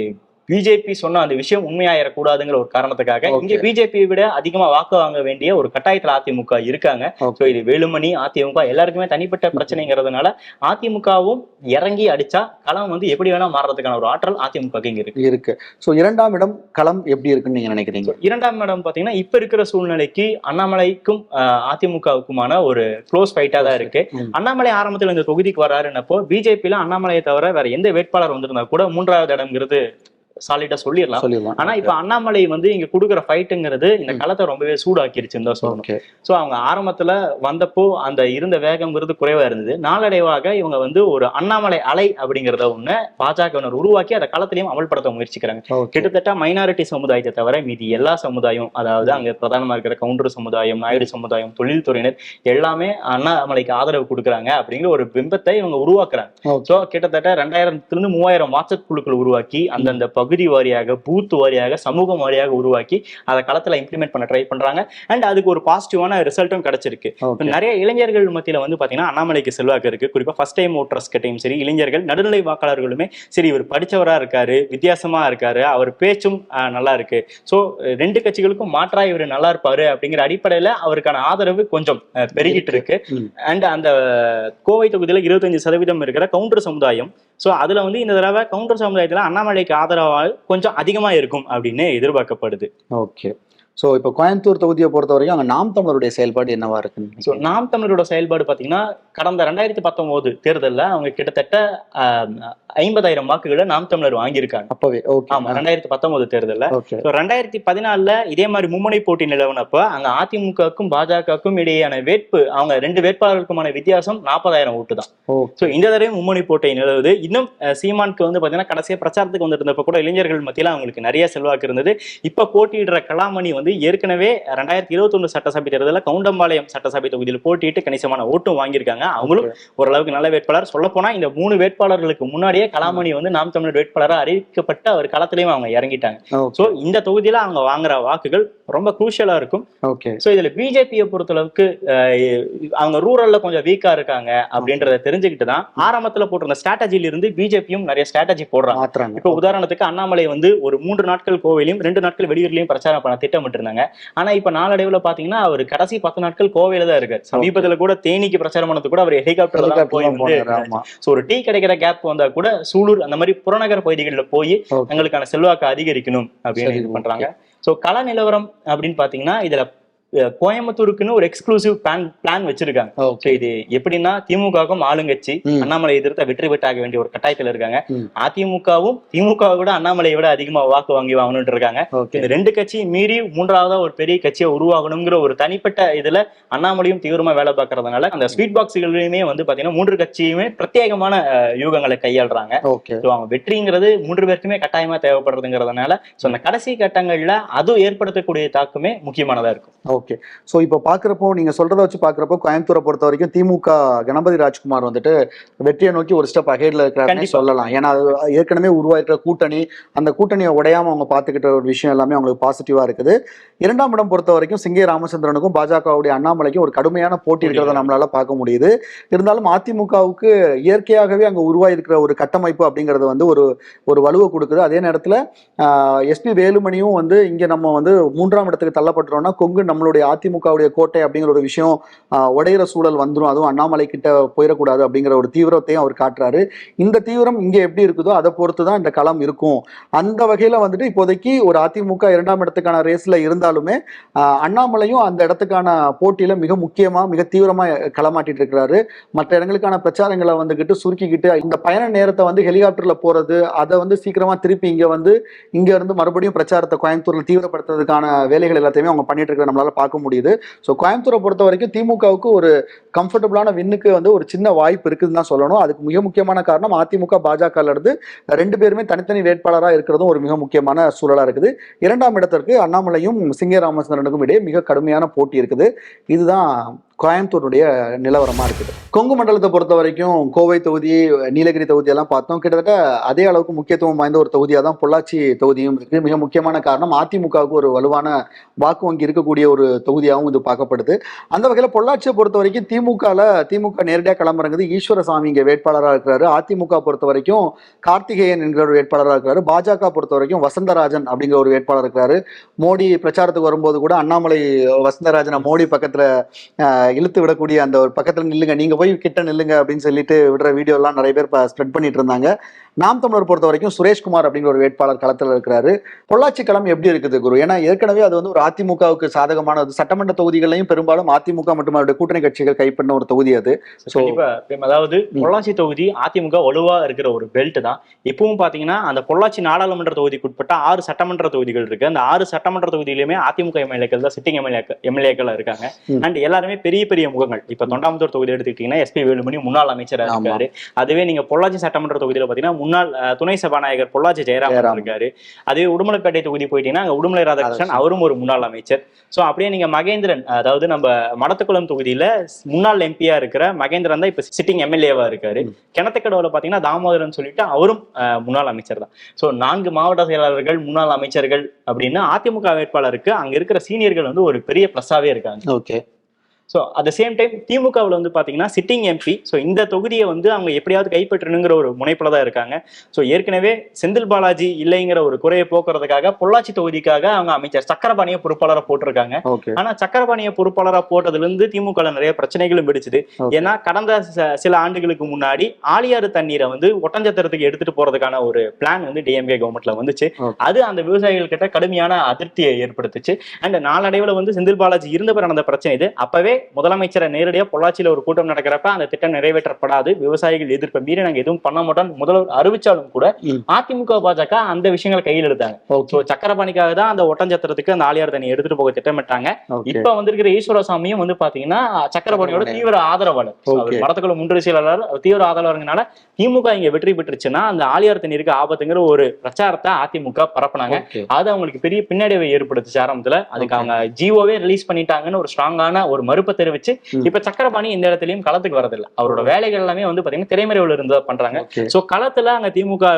பிஜேபி சொன்ன அந்த விஷயம் உண்மையாயிடக்கூடாதுங்கிற ஒரு காரணத்துக்காக இங்க பிஜேபியை விட அதிகமா வாக்கு வாங்க வேண்டிய ஒரு கட்டாயத்துல அதிமுக இருக்காங்க. சோ இது வேலுமணி அதிமுக எல்லாருக்குமே தனிப்பட்ட பிரச்சனைங்கிறதுனால அதிமுகவும் இறங்கி அடிச்சா களம் வந்து எப்படி வேணா மாறதுக்கான ஒரு ஆற்றல் அதிமுக இருக்கு. சோ 2ஆம் இடம் களம் எப்படி இருக்குன்னு நீங்க நினைக்கிறீங்க? 2ஆம் இடம் பாத்தீங்கன்னா இப்ப இருக்கிற சூழ்நிலைக்கு அண்ணாமலைக்கும் அதிமுகவுக்குமான ஒரு க்ளோஸ் ஃபைட்டா தான் இருக்கு. அண்ணாமலை ஆரம்பத்துல இந்த தொகுதிக்கு வர்றாருன்னப்போ பிஜேபியில அண்ணாமலையை தவிர வேற எந்த வேட்பாளர் வந்திருந்தா கூட 3வது இடம்ங்கிறது சாலிடா சொல்லிடலாம். ஆனா இப்ப அண்ணாமலை வந்து இங்க கொடுக்குற ஃபைட்டுங்கிறது இந்த களத்தை ரொம்பவே சூடாக்கிருச்சுன்னு தான் சொல்லணும். சோ அவங்க ஆரம்பத்துல வந்தப்போ அந்த இருந்த வேகம்ங்கிறது குறைவா இருந்தது. நாளடைவாக இவங்க வந்து ஒரு அண்ணாமலை அலை அப்படிங்கிறத ஒண்ணு பாஜகவினர் உருவாக்கி அதை களத்திலையும் அமல்படுத்த முயற்சிக்கிறாங்க. கிட்டத்தட்ட மைனாரிட்டி சமுதாயத்தை தவிர மீதி எல்லா சமுதாயம், அதாவது அங்க பிரதானமா இருக்கிற கவுண்டர் சமுதாயம், நாயுடு சமுதாயம், தொழில்துறையினர் எல்லாமே அண்ணாமலைக்கு ஆதரவு கொடுக்குறாங்க அப்படிங்கிற ஒரு பிம்பத்தை இவங்க உருவாக்குறாங்க. சோ கிட்டத்தட்ட 2000 3000 வாட்ஸ்அப் குழுக்கள் உருவாக்கி அந்தந்த பகுதி வாரியாக, பூத் வாரியாக, சமூகம் வாரியாக உருவாக்கி அதை களத்துல இம்ப்ளிமெண்ட் பண்ண ட்ரை பண்றாங்க. அண்ட் அதுக்கு ஒரு பாசிட்டிவான ரிசல்ட்டும் கிடைச்சிருக்கு. நிறைய இளைஞர்கள் மத்தியில வந்து பாத்தீங்கன்னா அண்ணாமலைக்கு செல்வாக்கு இருக்கு. குறிப்பா ஃபர்ஸ்ட் டைம் ஓட்டர்ஸ் கிட்டையும் சரி, இளைஞர்கள் நடுநிலை வாக்காளர்களுமே சரி, இவர் படிச்சவரா இருக்காரு, வித்தியாசமா இருக்காரு, அவர் பேச்சும் நல்லா இருக்கு, சோ 2 கட்சிகளுக்கும் மாற்றா இவர் நல்லா இருப்பாரு அப்படிங்கிற அடிப்படையில அவருக்கான ஆதரவு கொஞ்சம் பெருகிட்டு இருக்கு. அண்ட் அந்த கோவை தொகுதியில 25% இருக்கிற கவுண்டர் சமுதாயம், சோ அதுல வந்து இந்த தடவை கவுண்டர் சமுதாயத்துல அண்ணாமலைக்கு ஆதரவா கொஞ்சம் அதிகமா இருக்கும் அப்படின்னு எதிர்பார்க்கப்படுது. ஓகே. சோ இப்ப கோயம்புத்தூர் தொகுதியை பொறுத்த வரைக்கும் அங்க நாம் தமிழருடைய செயல்பாடு என்னவா இருக்கு? சோ நாம் தமிழரோட செயல்பாடு பாத்தீங்கன்னா கடந்த 2019 தேர்தல்ல அவங்க கிட்டத்தட்ட 50,000 வாக்குகளை நாம் தமிழர் வாங்கியிருக்காங்க. அப்பவே ஆமா 2019 தேர்தல்ல. 2014 இதே மாதிரி மும்முனை போட்டி நிலவனப்ப அங்க அதிமுகவுக்கும் பாஜகவுக்கும் இடையேயான அவங்க 2 வேட்பாளர்களுக்குமான வித்தியாசம் 40,000 ஓட்டு தான். சோ இந்த தடவை மும்முனை போட்டி நிலவுது. இன்னும் சீமானுக்கு வந்து பாத்தீங்கன்னா கடைசியா பிரச்சாரத்துக்கு வந்துட்டு இருந்தப்ப கூட இளைஞர்கள் மத்தியில அவங்களுக்கு நிறைய செல்வாக்கு இருந்தது. இப்ப போட்டியிடுற கலாமணி வந்து ஏற்கனவே 2021 சட்டசபை தேர்தலில் கவுண்டம்பாளையம் சட்டசபை தொகுதியில் போட்டியிட்டு கணிசமான ஓட்டும் வாங்கியிருக்காங்க. அவங்களும் ஓரளவுக்கு நல்ல வேட்பாளர். சொல்ல போனா இந்த 3 வேட்பாளர்களுக்கு முன்னாடியே கலாமணி வந்து நாம் தமிழர் வேட்பாளராக அறிவிக்கப்பட்ட ஒரு களத்திலையும் அவங்க இறங்கிட்டாங்க. சோ இந்த தொகுதியில அவங்க வாங்குற வாக்குகள் ரொம்ப குரூஷியலா இருக்கும். சோ இதுல பிஜேபியை பொறுத்தளவுக்கு அவங்க ரூரல்ல கொஞ்சம் வீக்கா இருக்காங்க அப்படின்றத தெரிஞ்சுக்கிட்டு தான் ஆரம்பத்துல போட்டிருந்த ஸ்ட்ராட்டஜில இருந்து பிஜேபியும் நிறைய ஸ்ட்ராட்டஜி போடுறாங்க. இப்ப உதாரணத்துக்கு அண்ணாமலை வந்து ஒரு 3 நாட்கள் கோவையிலும் 2 நாட்கள் வெளியூர்லயும் பிரச்சாரம் பண்ண திட்டமிட்டு இருந்தாங்க. ஆனா இப்ப நாளடைவுல பாத்தீங்கன்னா அவர் கடைசி 10 நாட்கள் கோவையில தான் இருக்காரு. சமீபத்துல கூட தேனிக்கு பிரச்சாரம் பண்ணது கூட அவர் ஹெலிகாப்டர்ல போய் ஒரு டீ கிடைக்கிற கேப் வந்தா கூட சூலூர் அந்த மாதிரி புறநகர் பகுதிகளில் போய் தங்களுக்கான செல்வாக்கு அதிகரிக்கணும் அப்படின்னு இது பண்றாங்க. சோ கள நிலவரம் அப்படின்னு பாத்தீங்கன்னா இதுல கோயம்புத்தூருக்குன்னு ஒரு எக்ஸ்க்ளூசிவ் பிளான் வச்சிருக்காங்க. இது எப்படின்னா திமுகவும் ஆளுங்கட்சி அண்ணாமலை எதிர்த்த வெற்றி பெற்றாக வேண்டிய ஒரு கட்டாயத்துல இருக்காங்க. அதிமுகவும் திமுக விட அண்ணாமலையை விட அதிகமா வாக்கு வாங்கணும்னு இருக்காங்க. இந்த 2 கட்சியும் மீறி 3ஆவதா ஒரு பெரிய கட்சியை உருவாகணுங்கிற ஒரு தனிப்பட்ட இதுல அண்ணாமலையும் தீவிரமா வேலை பார்க்கறதுனால அந்த ஸ்வீட் பாக்ஸ்களுமே வந்து பாத்தீங்கன்னா 3 கட்சியுமே பிரத்யேகமான யூகங்களை கையாளுறாங்க. அவங்க வெற்றிங்கிறது 3 பேருக்குமே கட்டாயமா தேவைப்படுறதுங்கிறதுனால அந்த கடைசி கட்டங்கள்ல அது ஏற்படுத்தக்கூடிய தாக்கமே முக்கியமானதா இருக்கும். ஓகே. ஸோ இப்போ பார்க்குறப்போ நீங்கள் சொல்கிறத வச்சு பார்க்குறப்போ கோயம்புத்தூரை பொறுத்த வரைக்கும் திமுக கணபதி ராஜ்குமார் வந்துட்டு வெற்றியை நோக்கி ஒரு ஸ்டெப் அஹெட்ல இருக்கிறாருன்னு சொல்லலாம். ஏன்னா அது ஏற்கனவே உருவாயிருக்கிற கூட்டணி, அந்த கூட்டணியை உடையாமல் அவங்க பார்த்துக்கிட்ட ஒரு விஷயம் எல்லாமே அவங்களுக்கு பாசிட்டிவாக இருக்குது. 2ஆம் இடம் பொறுத்த வரைக்கும் சிங்கே ராமச்சந்திரனுக்கும் பாஜகவுடைய அண்ணாமலைக்கும் ஒரு கடுமையான போட்டி இருக்கிறத நம்மளால பார்க்க முடியுது. இருந்தாலும் அதிமுகவுக்கு இயற்கையாகவே அங்கே உருவாயிருக்கிற ஒரு கட்டமைப்பு அப்படிங்கிறது வந்து ஒரு வலுவை கொடுக்குது. அதே நேரத்தில் எஸ்பி வேலுமணியும் வந்து இங்கே நம்ம வந்து 3ஆம் இடத்துக்கு தள்ளப்பட்டுறோம்னா கொங்கு நம்மளுடைய அதிமுகவுடைய கோட்டை அப்படிங்கிற ஒரு விஷயம் உடையிற சூழல் வந்துடும், அதுவும் அண்ணாமலை கிட்ட போயிடக்கூடாது அப்படிங்கிற ஒரு தீவிரத்தையும் அவர் காட்டுறாரு. இந்த தீவிரம் இங்கே எப்படி இருக்குதோ அதை பொறுத்து தான் இந்த களம் இருக்கும். அந்த வகையில் வந்துட்டு இப்போதைக்கு ஒரு அதிமுக 2ஆம் இடத்துக்கான ரேஸ்ல இருந்தாலுமே அண்ணாமலையும் அந்த இடத்துக்கான போட்டியில மிக முக்கியமா மிக தீவிரமா களமாட்டிட்டு இருக்கிறாரு. மற்ற இடங்களுக்கான பிரச்சாரங்களை வந்துகிட்டு சுருக்கிக்கிட்டு இந்த பயண நேரத்தை வந்து ஹெலிகாப்டர்ல போறது, அதை வந்து சீக்கிரமா திருப்பி இங்க இருந்து மறுபடியும் பிரச்சாரத்தை கோயம்புத்தூர்ல தீவிரப்படுத்துறதுக்கான வேலைகள் எல்லாத்தையுமே அவங்க பண்ணிட்டு இருக்கிற நம்மளால பார்க்க முடியுது. ஸோ கோயம்புத்தூரை பொறுத்த வரைக்கும் திமுகவுக்கு ஒரு கம்ஃபர்டபுளான வின்னுக்கு வந்து ஒரு சின்ன வாய்ப்பு இருக்குதுன்னு தான் சொல்லணும். அதுக்கு மிக முக்கியமான காரணம் அதிமுக பாஜகல இருந்து 2 பேருமே தனித்தனி வேட்பாளராக இருக்கிறதும் ஒரு மிக முக்கியமான சூழலா இருக்குது. 2ஆம் இடத்திற்கு அண்ணாமலையும் சிங்கே ராமச்சந்திரனுக்கும் இடையே மிக கடுமையான போட்டி இருக்குது. இதுதான் கோயம்புத்தூருடைய நிலவரமா இருக்குது. கொங்கு மண்டலத்தை பொறுத்த வரைக்கும் கோவை தொகுதி, நீலகிரி தொகுதி எல்லாம் பார்த்தோம். கிட்டத்தட்ட அதே அளவுக்கு முக்கியத்துவம் வாய்ந்த ஒரு தொகுதியாக தான் பொள்ளாச்சி தொகுதியும் இருக்கு. மிக முக்கியமான காரணம் அதிமுகவுக்கு ஒரு வலுவான வாக்கு வங்கி இருக்கக்கூடிய ஒரு தொகுதியாகவும் இது பார்க்கப்படுது. அந்த வகையில் பொள்ளாச்சியை பொறுத்த வரைக்கும் திமுக நேரடியாக களமிறங்குது. ஈஸ்வரசாமி இங்கே வேட்பாளராக இருக்கிறாரு. அதிமுக பொறுத்த வரைக்கும் கார்த்திகேயன் என்கிற ஒரு வேட்பாளராக இருக்கிறாரு. பாஜக பொறுத்த வரைக்கும் வசந்தராஜன் அப்படிங்கிற ஒரு வேட்பாளர் இருக்கிறாரு. மோடி பிரச்சாரத்துக்கு வரும்போது கூட அண்ணாமலை வசந்தராஜனை மோடி பக்கத்துல இழுத்து விடக்கூடிய அந்த ஒரு பக்கத்துல நில்லுங்க, நீங்க போய் கிட்ட நில்லுங்க அப்படின்னு சொல்லிட்டு விடுற வீடியோ எல்லாம் நிறைய பேர் ஸ்ப்ரெட் பண்ணிட்டு இருந்தாங்க. நாம் தமிழர் பொறுத்த வரைக்கும் சுரேஷ்குமார் அப்படிங்கிற ஒரு வேட்பாளர் களத்தில் இருக்கிறாரு. பொள்ளாச்சி களம் எப்படி இருக்குது குரு? ஏன்னா ஏற்கனவே அது வந்து ஒரு அதிமுகவுக்கு சாதகமான சட்டமன்ற தொகுதிகளையும் பெரும்பாலும் அதிமுக மற்றும் அவருடைய கூட்டணி கட்சிகள் கைப்பற்றின ஒரு தொகுதி அது. அதாவது பொள்ளாச்சி தொகுதி அதிமுக வலுவா இருக்கிற ஒரு பெல்ட் தான். இப்பவும் பாத்தீங்கன்னா அந்த பொள்ளாச்சி நாடாளுமன்ற தொகுதிக்கு உட்பட்ட 6 சட்டமன்ற தொகுதிகள் இருக்கு. அந்த 6 சட்டமன்ற தொகுதியிலுமே அதிமுக எம்எல்ஏக்கள் தான் சிட்டிங் எம்எல்ஏக்கள் இருக்காங்க. அண்ட் எல்லாருமே பெரிய பெரிய முகங்கள். இப்ப தொண்டாமுத்தூர் தொகுதி எடுத்துக்கிட்டீங்கன்னா எஸ்பி வேலுமணி முன்னாள் அமைச்சராக இருக்காரு. அதுவே நீங்க பொள்ளாச்சி சட்டமன்ற தொகுதியில பாத்தீங்கன்னா முன்னாள் துணை சபாநாயகர் பொள்ளாச்சி ஜெயராமன் இருக்காரு. அதே உடுமலைப்பேட்டை தொகுதி போயிட்டீங்கன்னா அங்க உடுமலை ராதாகிருஷ்ணன், அவரும் ஒரு முன்னாள் அமைச்சர். சோ அப்படியே நீங்க மகேந்திரன், அதாவது நம்ம மடத்துக்குளம் தொகுதியில முன்னாள் எம்பியா இருக்கிற மகேந்திரன் தான் இப்ப சிட்டிங் எம்எல்ஏவா இருக்காரு. கிணத்துக்கடவுல பாத்தீங்கன்னா தாமோதரன் சொல்லிட்டு அவரும் முன்னாள் அமைச்சர் தான். சோ 4 மாவட்ட செயலாளர்கள் முன்னாள் அமைச்சர்கள் அப்படின்னு அதிமுக வேட்பாளருக்கு அங்க இருக்கிற சீனியர்கள் வந்து ஒரு பெரிய பிளஸாவே இருக்காங்க. Okay. So at the same time திமுகவில் வந்து பார்த்தீங்கன்னா சிட்டிங் எம்பி, ஸோ இந்த தொகுதியை வந்து அவங்க எப்படியாவது கைப்பற்றணுங்கிற ஒரு முனைப்பில் தான் இருக்காங்க. ஸோ ஏற்கனவே செந்தில் பாலாஜி இல்லைங்கிற ஒரு குறையை போக்குறதுக்காக பொள்ளாச்சி தொகுதிக்காக அவங்க அமைச்சர் சக்கரபாணியை பொறுப்பாளராக போட்டிருக்காங்க. ஆனால் சக்கரபாணியை பொறுப்பாளராக போட்டதுலேருந்து திமுக நிறைய பிரச்சனைகளும் வெடிச்சுது. ஏன்னா கடந்த சில ஆண்டுகளுக்கு முன்னாடி ஆழியாறு தண்ணீரை வந்து ஒட்டஞ்சத்திரத்துக்கு எடுத்துட்டு போறதுக்கான ஒரு பிளான் வந்து டிஎம்கே கவர்மெண்ட்ல வந்துச்சு. அது அந்த விவசாயிகள் கிட்ட கடுமையான அதிருப்தியை ஏற்படுத்துச்சு. அண்ட் நாளடைவில் வந்து செந்தில் பாலாஜி இருந்தப்ப நடந்த பிரச்சனை இது. அப்பவே முதலமைச்சரை நேரடியா பொள்ளாச்சியில ஒரு கூட்டம் நடக்கிறப்ப அந்த திட்டம் நிறைவேற்றப்படாது, விவசாயிகள் எதிர்ப்பை மீறி நாங்க எதுவும் பண்ண மாட்டோம் முதல்வர் அறிவிச்சாலும் கூட அதிமுக பாஜக அந்த விஷயங்களை கையில் எடுத்தாங்க. சக்கரபாணிக்காக தான் அந்த ஒட்டஞ்சத்திரத்துக்கு அந்த ஆழியார் தண்ணி எடுத்துட்டு போக திட்டமிட்டாங்க. இப்ப வந்திருக்கிற ஈஸ்வரசாமியும் வந்து பாத்தீங்கன்னா சக்கரபாணியோட தீவிர ஆதரவாளர், மடத்துக்குள்ள முன்னிலை செயலாளர், தீவிர ஆதரவாளர்னால திமுக இங்க வெற்றி பெற்றுச்சுன்னா அந்த ஆழியார் தண்ணீருக்கு ஆபத்துங்கிற ஒரு பிரச்சாரத்தை அதிமுக பரப்புனாங்க. அது அவங்களுக்கு பெரிய பின்னடைவை ஏற்படுத்துச்சு ஆரம்பத்துல. அதுக்கு அவங்க ஜிஓவே ரிலீஸ் பண்ணிட்டாங்கன்னு ஒரு ஸ்ட்ராங்கான ஒரு மறுப்பு தெரிவிச்சு இப்ப சக்கரபாணி இந்த இடத்துலயும் களத்துக்கு வரதில்லை. அவரோட வேலைகள் எல்லாமே வந்து பாத்தீங்கன்னா திரைமறைவுல இருந்து பண்றாங்க. சோ களத்துல அங்க திமுக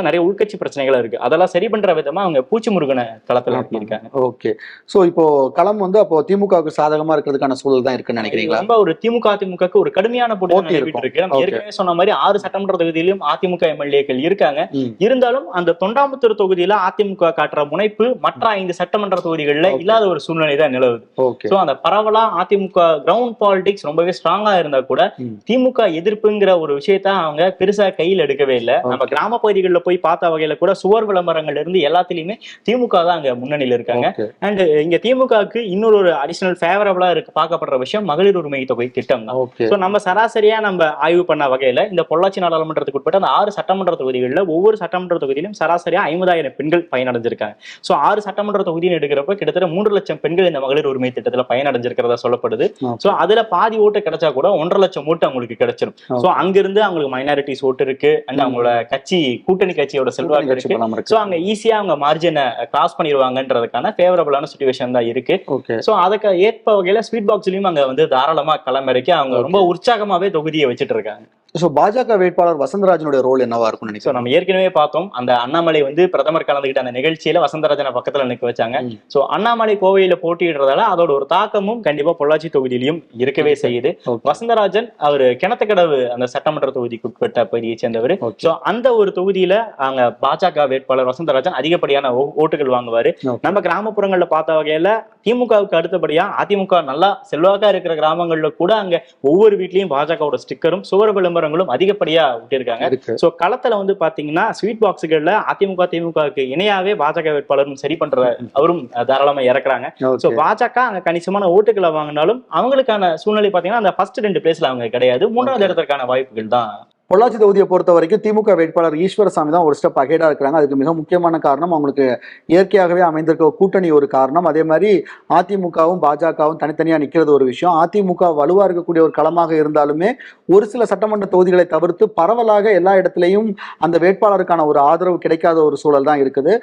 நிறைய உள்கட்சி பிரச்சனைகள் இருக்கு. அதெல்லாம் சரி பண்ற விதமா அவங்க பூச்சி முருகனை களத்துல இருக்காங்க. ஓகே. சோ இப்போ களம் வந்து அப்போ திமுகவுக்கு சாதகமா இருக்கிறதுக்கான சூழல் தான் இருக்குன்னு நினைக்கிறீங்களா? ரொம்ப ஒரு திமுகவுக்கு ஒரு கடுமையான போட்டி இருக்கு. நம்ம ஏற்கனவே சொன்ன மாதிரி 6 சட்டமன்ற தொகுதியிலும் அதிமுக எம்எல்ஏக்கள் இருக்காங்க. இருந்தாலும் அந்த தொண்டாமுத்தூர் தொகுதியில அதிமுக காட்டுற முனைப்பு மற்ற 5 சட்டமன்ற தொகுதிகளில் இல்லாத ஒரு சூழ்நிலை தான் நிலவுது. சோ அந்த பரவலா அதிமுக கிரவுண்ட் பாலிடிக்ஸ் ரொம்பவே ஸ்ட்ராங்கா இருந்தா கூட திமுக எதிர்ப்புங்கிற ஒரு விஷயத்த அவங்க பெருசா கையில் எடுக்கவே இல்லை. நம்ம கிராம பகுதிகள் போய் பார்த்த வகையில கூட சுவர் விளம்பரங்கள்ல இருந்து எல்லாத்திலயுமே திமுக தான் அங்க முன்னணியில இருக்காங்க. அண்ட் இங்க திமுகவுக்கு இன்னொரு அடிஷனல் ஃபேவரபிளா பார்க்கப்படுற விஷயம் மகளிர் உரிமை தொகை திட்டம் தான். சோ நம்ம சராசரியா நம்ம ஆய்வு பண்ண வகையில இந்த பொள்ளாச்சி நாடாளுமன்றத்துக்கு உட்பட்ட அந்த 6 சட்டமன்ற தொகுதிகளில் ஒவ்வொரு சட்டமன்ற தொகுதியிலும் சராசரியா 50,000 பெண்கள் பயனடைஞ்சிருக்காங்க. சோ 6 சட்டமன்ற தொகுதின்னு எடுக்கிறப்ப கிட்டத்தட்ட 3 லட்சம் பெண்கள் இந்த மகளிர் உரிமை திட்டத்துல பயனடைஞ்சிருக்கிறதா சொல்லப்படுது. சோ அதுல பாதி ஓட்டு கிடைச்சா கூட 1.5 லட்சம் ஓட்டு அவங்களுக்கு கிடைச்சிடும். சோ அங்கிருந்து அவங்களுக்கு மைனாரிட்டிஸ் ஓட்டு இருக்கு. அண்ட் அவங்களோட கட்சி கூட்டணி கூட்டணி கட்சியோட செல்வாக்கு கட்சி இருக்கு. பலம் இருக்கு. சோ அங்க ஈஸியா அவங்க மார்ஜினை கிராஸ் பண்ணிடுவாங்கன்றதுக்கான ஃபேவரபிளான சிச்சுவேஷன் தான் இருக்கு. ஓகே. சோ அதுக்கு ஏற்ப வகையில ஸ்வீட் பாக்ஸ்லயும் அங்க வந்து தாராளமா களமிறக்கி அவங்க ரொம்ப உற்சாகமாவே தொகுதியை வச்சுட்டு இருக்காங்க. சோ பாஜக வேட்பாளர் வசந்தராஜனுடைய ரோல் என்னவா இருக்கும்னு சோ நினைக்கிறேன்? நம்ம ஏற்கனவே பார்த்தோம், அந்த அண்ணாமலை வந்து பிரதமர் கலந்துகிட்ட அந்த நிகழ்ச்சியில வசந்தராஜனை பக்கத்துல நிக்க வச்சாங்க. சோ அண்ணாமலை கோவையில போட்டியிடுறதால அதோட ஒரு தாக்கமும் கண்டிப்பா பொள்ளாச்சி தொகுதியிலும் இருக்கவே செய்யுது. வசந்தராஜன் அவர் கிணத்துக்கடவு அந்த சட்டமன்ற தொகுதிக்கு உட்பட்ட பகுதியை சேர்ந்தவர். சோ அந்த ஒரு தொகுதியில அங்க பாஜக வேட்பாளர் வசந்தராஜன் அதிகப்படியான ஓட்டுகள் வாங்குவாரு. நம்ம கிராமப்புறங்கள்ல பார்த்த வகையில திமுகவுக்கு அடுத்தபடியா அதிமுக நல்லா செல்வாக்கா இருக்கிற கிராமங்கள்ல கூட அங்க ஒவ்வொரு வீட்லயும் பாஜகவோட ஸ்டிக்கரும் சுவர் விளம்பரங்களும் அதிகப்படியா விட்டிருக்காங்க. சோ களத்துல வந்து பாத்தீங்கன்னா ஸ்வீட் பாக்ஸுகள்ல அதிமுக திமுகவுக்கு இணையாவே பாஜக வேட்பாளரும் சரி பண்ற அவரும் தாராளமா இறக்குறாங்க. சோ பாஜக அங்க கணிசமான ஓட்டுகளை வாங்கினாலும் அவங்களுக்கான சூழ்நிலை பாத்தீங்கன்னா அந்த ஃபர்ஸ்ட் 2 பிளேஸ்ல அவங்க கிடையாது. 3வது இடத்திற்கான வாய்ப்புகள் தான். பொள்ளாச்சி தொகுதியை பொறுத்த வரைக்கும் திமுக வேட்பாளர் ஈஸ்வரசாமி தான் ஒரு ஸ்டெப் அஹெடா இருக்கிறாங்க. அதுக்கு மிக முக்கியமான காரணம் அவங்களுக்கு இயற்கையாகவே அமைந்திருக்க கூட்டணி ஒரு காரணம். அதே மாதிரி அதிமுகவும் பாஜகவும் தனித்தனியா நிக்கிறது ஒரு விஷயம். அதிமுக வலுவா இருக்கக்கூடிய ஒரு களமாக இருந்தாலுமே ஒரு சில சட்டமன்ற தொகுதிகளை தவிர்த்து பரவலாக எல்லா இடத்துலையும் அந்த வேட்பாளருக்கான ஒரு ஆதரவு கிடைக்காத ஒரு சூழல் தான் இருக்குது.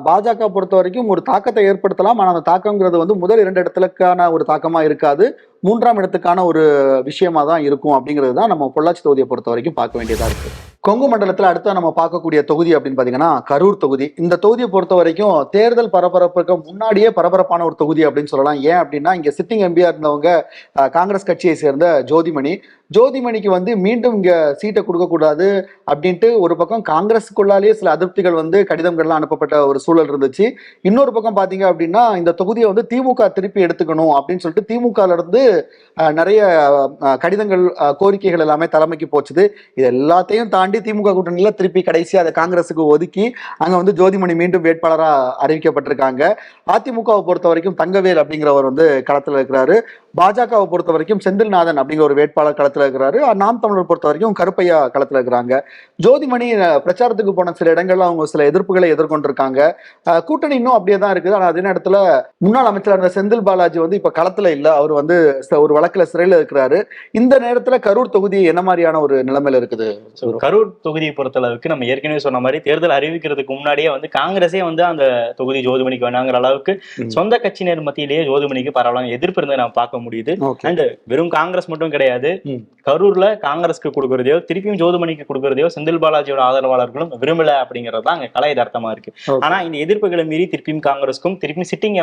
பாஜக பொறுத்த வரைக்கும் ஒரு தாக்கத்தை ஏற்படுத்தலாம். ஆனால் அந்த தாக்கங்கிறது வந்து முதல் 2 இடத்துலக்கான ஒரு தாக்கமா இருக்காது, 3ஆம் இடத்துக்கான ஒரு விஷயமா தான் இருக்கும். அப்படிங்கிறது தான் நம்ம பொள்ளாச்சி தொகுதியை பொறுத்த வரைக்கும் பார்க்க வேண்டியதா இருக்கு. கொங்கு மண்டலத்தில் அடுத்து நம்ம பார்க்கக்கூடிய தொகுதி அப்படின்னு பாத்தீங்கன்னா கரூர் தொகுதி. இந்த தொகுதியை பொறுத்த வரைக்கும் தேர்தல் பரபரப்புக்கு முன்னாடியே பரபரப்பான ஒரு தொகுதி அப்படின்னு சொல்லலாம். ஏன் அப்படின்னா இங்க சிட்டிங் எம்பியா இருந்தவங்க காங்கிரஸ் கட்சியை சேர்ந்த ஜோதிமணிக்கு வந்து மீண்டும் இங்க சீட்டை கொடுக்கக்கூடாது அப்படின்ட்டு ஒரு பக்கம் காங்கிரஸுக்குள்ளாலேயே சில அதிருப்திகள் வந்து கடிதங்கள்லாம் அனுப்பப்பட்ட ஒரு சூழல் இருந்துச்சு. இன்னொரு பக்கம் பாத்தீங்க அப்படின்னா இந்த தொகுதியை வந்து திமுக திருப்பி எடுத்துக்கணும் அப்படின்னு சொல்லிட்டு திமுகல இருந்து நிறைய கடிதங்கள் கோரிக்கைகள் எல்லாமே தலைமைக்கு போச்சுது. இது எல்லாத்தையும் தாண்டி திமுக கூட்டணியில திருப்பி கடைசி அதை காங்கிரஸுக்கு ஒதுக்கி அங்க வந்து ஜோதிமணி மீண்டும் வேட்பாளரா அறிவிக்கப்பட்டிருக்காங்க. அதிமுகவை பொறுத்த வரைக்கும் தங்கவேல் அப்படிங்கிறவர் வந்து களத்துல இருக்கிறாரு. பாஜகவை பொறுத்த வரைக்கும் செந்தில்நாதன் அப்படிங்கிற ஒரு வேட்பாளர் களத்துல இருக்கிறாரு. நாம் தமிழர் பொறுத்த வரைக்கும் கருப்பையா களத்துல இருக்கிறாங்க. ஜோதிமணி பிரச்சாரத்துக்கு போன சில இடங்கள்ல அவங்க சில எதிர்ப்புகளை எதிர்கொண்டிருக்காங்க. கூட்டணி இன்னும் அப்படியே தான் இருக்குது. ஆனா அதே நேரத்துல முன்னாள் அமைச்சர் இருந்த செந்தில் பாலாஜி வந்து இப்ப களத்துல இல்ல, அவர் வந்து ஒரு வழக்குல சிறையில இருக்கிறாரு. இந்த நேரத்துல கரூர் தொகுதி என்ன மாதிரியான ஒரு நிலைமையில இருக்குது? கரூர் தொகுதியை பொறுத்தளவுக்கு நம்ம ஏற்கனவே சொன்ன மாதிரி தேர்தல் அறிவிக்கிறதுக்கு முன்னாடியே வந்து காங்கிரஸே வந்து அந்த தொகுதி ஜோதிமணிக்கு வேணாங்கிற அளவுக்கு சொந்த கட்சியினர் மத்தியிலேயே ஜோதிமணிக்கு பரவாயில்ல எதிர்ப்பு இருந்ததை நம்ம பார்க்க முடியுது. அண்ட் வெறும் காங்கிரஸ் மட்டும் கிடையாது, கரூர்ல காங்கிரஸ்க்கு கொடுக்கறதையோ திருப்பியும் ஜோதிமணிக்கு கொடுக்கறதையோ செந்தில் பாலாஜியோட ஆதரவாளர்களும் விரும்பல அப்படிங்கறது தான் அங்க கலை யதார்த்தமா இருக்கு. ஆனா இந்த எதிர்ப்புகளை மீறி திருப்பியும் காங்கிரஸ்க்கும் திருப்பியும் சிட்டிங்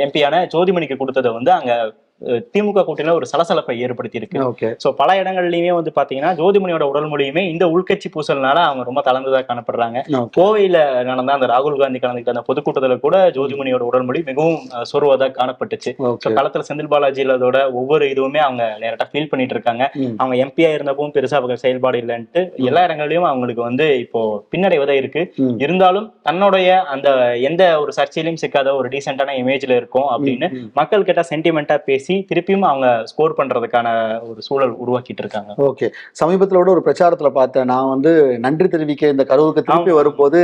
எம்பியான ஜோதிமணிக்கு கொடுத்ததை வந்து அங்க திமுக கூட்டணியில ஒரு சலசலப்பை ஏற்படுத்தி இருக்கு. சோ பல இடங்கள்லயுமே வந்து பாத்தீங்கன்னா ஜோதிமணியோட உடல் மொழியுமே இந்த உள்கட்சி பூசல்னால அவங்க ரொம்ப தளர்ந்துதான் காணப்படுறாங்க. கோவையில நடந்த அந்த ராகுல் காந்தி கலந்துக்கிட்ட அந்த பொதுக்கூட்டத்துல கூட ஜோதிமணியோட உடல் மொழி மிகவும் சோர்வதா காணப்பட்டுச்சு. களத்துல செந்தில் பாலாஜி அதோட ஒவ்வொரு இதுவுமே அவங்க நேரட்டா ஃபீல் பண்ணிட்டு இருக்காங்க. அவங்க எம்பியா இருந்தப்பவும் பெருசா அவங்க செயல்பாடு இல்லைன்ட்டு எல்லா இடங்கள்லயும் அவங்களுக்கு வந்து இப்போ பின்னடைவதா இருக்கு. இருந்தாலும் தன்னுடைய அந்த எந்த ஒரு சர்ச்சையிலும் சிக்காத ஒரு டீசென்டான இமேஜ்ல இருக்கும் அப்படின்னு மக்கள் கிட்ட சென்டிமெண்டா பேசி திருப்பியும் அவங்க ஸ்கோர் பண்றதுக்கான ஒரு சூழல் உருவாக்கிட்டு இருக்காங்க. ஓகே, சமீபத்துல ஒரு பிரச்சாரத்துல பார்த்தேன், நான் வந்து நன்றி தெரிவிக்க இந்த கரூருக்கு திருப்பி வரும்போது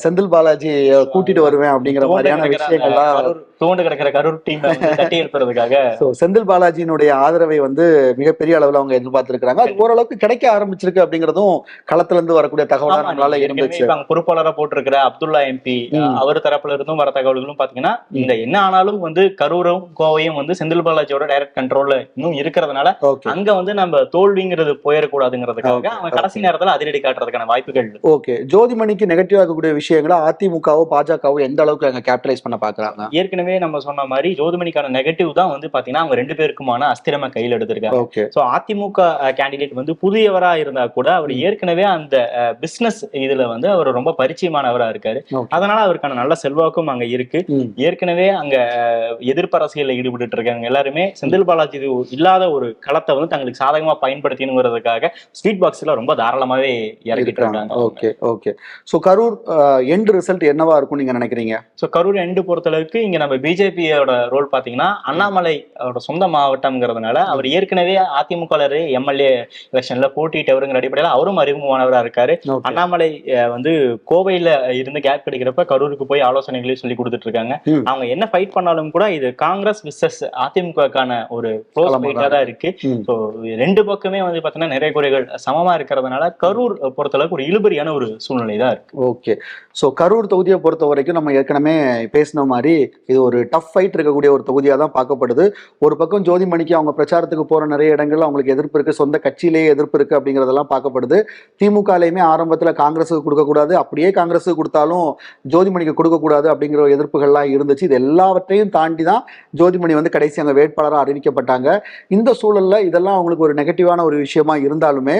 செந்தில் பாலாஜி கூட்டிட்டு வருவேன் அப்படிங்கிற மாதிரியான விஷயங்கள்லாம் தோண்டு கிடக்கிற கரூர் டீம் தட்டி எழுப்புறதுக்காக செந்தில் பாலாஜியினுடைய ஆதரவை வந்து மிகப்பெரிய அளவுல அவங்க எதிர்பார்த்திருக்காங்க. அது ஓரளவுக்கு கிடைக்க ஆரம்பிச்சிருக்கு அப்படிங்கிறதும் களத்துல இருந்து வரக்கூடிய தகவலா நம்மளால இருந்துச்சு. பொறுப்பாளராக போட்டிருக்கிற அப்துல்லா எம்பி அவர் தரப்புல இருந்தும் வர தகவல்களும் பாத்தீங்கன்னா இந்த என்ன ஆனாலும் வந்து கரூரும் கோவையும் வந்து செந்தில் பாலாஜியோட டைரக்ட் கண்ட்ரோல்ல இன்னும் இருக்கிறதுனால அங்க வந்து நம்ம தோல்விங்கிறது போயிடக்கூடாதுங்கிறதுக்காக அவங்க கடைசி நேரத்துல அதிரடி காட்டுறதுக்கான வாய்ப்புகள். ஓகே, ஜோதிமணிக்கு நெகட்டிவ் ஆகக்கூடிய விஷயங்களை அதிமுகவோ பாஜகவோ எந்த அளவுக்கு அங்க கேபிட்டலைஸ் பண்ண பாக்குறாங்க? ஏற்கனவே நம்ம சொன்ன மாதிரி ஜோதிமணிக்கான நெகட்டிவ் தான் வந்து பாத்தீங்கன்னா அவங்க 2 பேருக்குமான அஸ்திரமா கையில் எடுத்திருக்காங்க. சோ அதிமுக கேண்டிடேட் வந்து புதியவரா இருந்தா கூட அவர் ஏற்கனவே அந்த பிசினஸ் இதுல வந்து அவர் ரொம்ப பரிச்சயமானவரா இருக்காரு. அதனால அவருக்கான நல்ல செல்வாக்கும் அங்க இருக்கு. ஏற்கனவே அங்க எதிர்ப்பு அரசியல்ல ஈடுபட்டு இருக்காங்க எல்லாருமே செந்தில் பாலாஜி இல்லாத ஒரு களத்தை வந்து தங்களுக்கு சாதகமா பயன்படுத்தினுங்கிறதுக்காக ஸ்வீட் பாக்ஸ்ல ரொம்ப தாராளமாவே இறக்கிட்டு இருக்காங்க. Okay okay, so Karur end result என்னவா இருக்கும் நீங்க நினைக்கிறீங்க? சோ கரூர் எண்ட் பொறுத்தளவுக்கு இங்க நம்ம பிஜேபியோட ரோல் பாத்தீங்கன்னா அண்ணாமலை அவரோட சொந்த மாவட்டம்ங்கிறதுனால அவர் ஏற்கனவே அதிமுக எம்எல்ஏ எலெக்ஷன்ல போட்டிட்டவருங்கிற அடிப்படையில அவரும் அறிமுகமானவரா இருக்காரு. அண்ணாமலை வந்து கோவையில இருந்து கேப் கிடைக்கிறப்ப கரூருக்கு போய் ஆலோசனைகளையும் சொல்லி கொடுத்துட்டு இருக்காங்க. அவங்க என்ன ஃபைட் பண்ணாலும் கூட இது காங்கிரஸ் விசஸ் அதிமுக அதிமுகக்கான ஒரு க்ளோஸ் ஃபைட்டா தான் இருக்கு. ஸோ ரெண்டு பக்கமே வந்து பாத்தீங்கன்னா நிறைய குறைகள் சமமா இருக்கிறதுனால கரூர் பொறுத்தளவுக்கு ஒரு இழுபறியான ஒரு சூழ்நிலை தான் இருக்கு. ஓகே, ஸோ கரூர் தொகுதியை பொறுத்த வரைக்கும் நம்ம ஏற்கனவே பேசின மாதிரி இது ஒரு டஃப் ஃபைட் இருக்கக்கூடிய ஒரு தொகுதியாக தான் பார்க்கப்படுது. ஒரு பக்கம் ஜோதிமணிக்கு அவங்க பிரச்சாரத்துக்கு போற நிறைய இடங்கள்ல அவங்களுக்கு எதிர்ப்பு இருக்கு, சொந்த கட்சியிலேயே எதிர்ப்பு இருக்கு அப்படிங்கிறதெல்லாம் பார்க்கப்படுது. திமுகலையுமே ஆரம்பத்தில் காங்கிரஸுக்கு கொடுக்கக்கூடாது, அப்படியே காங்கிரஸுக்கு கொடுத்தாலும் ஜோதிமணிக்கு கொடுக்கக்கூடாது அப்படிங்கிற எதிர்ப்புகள்லாம் இருந்துச்சு. இது எல்லாவற்றையும் தாண்டி தான் ஜோதிமணி வந்து கடைசி அங்கே வேட்பாளராக அறிவிக்கப்பட்டாங்க. இந்த சூழல்ல இதெல்லாம் அவங்களுக்கு ஒரு நெகட்டிவான ஒரு விஷயமா இருந்தாலுமே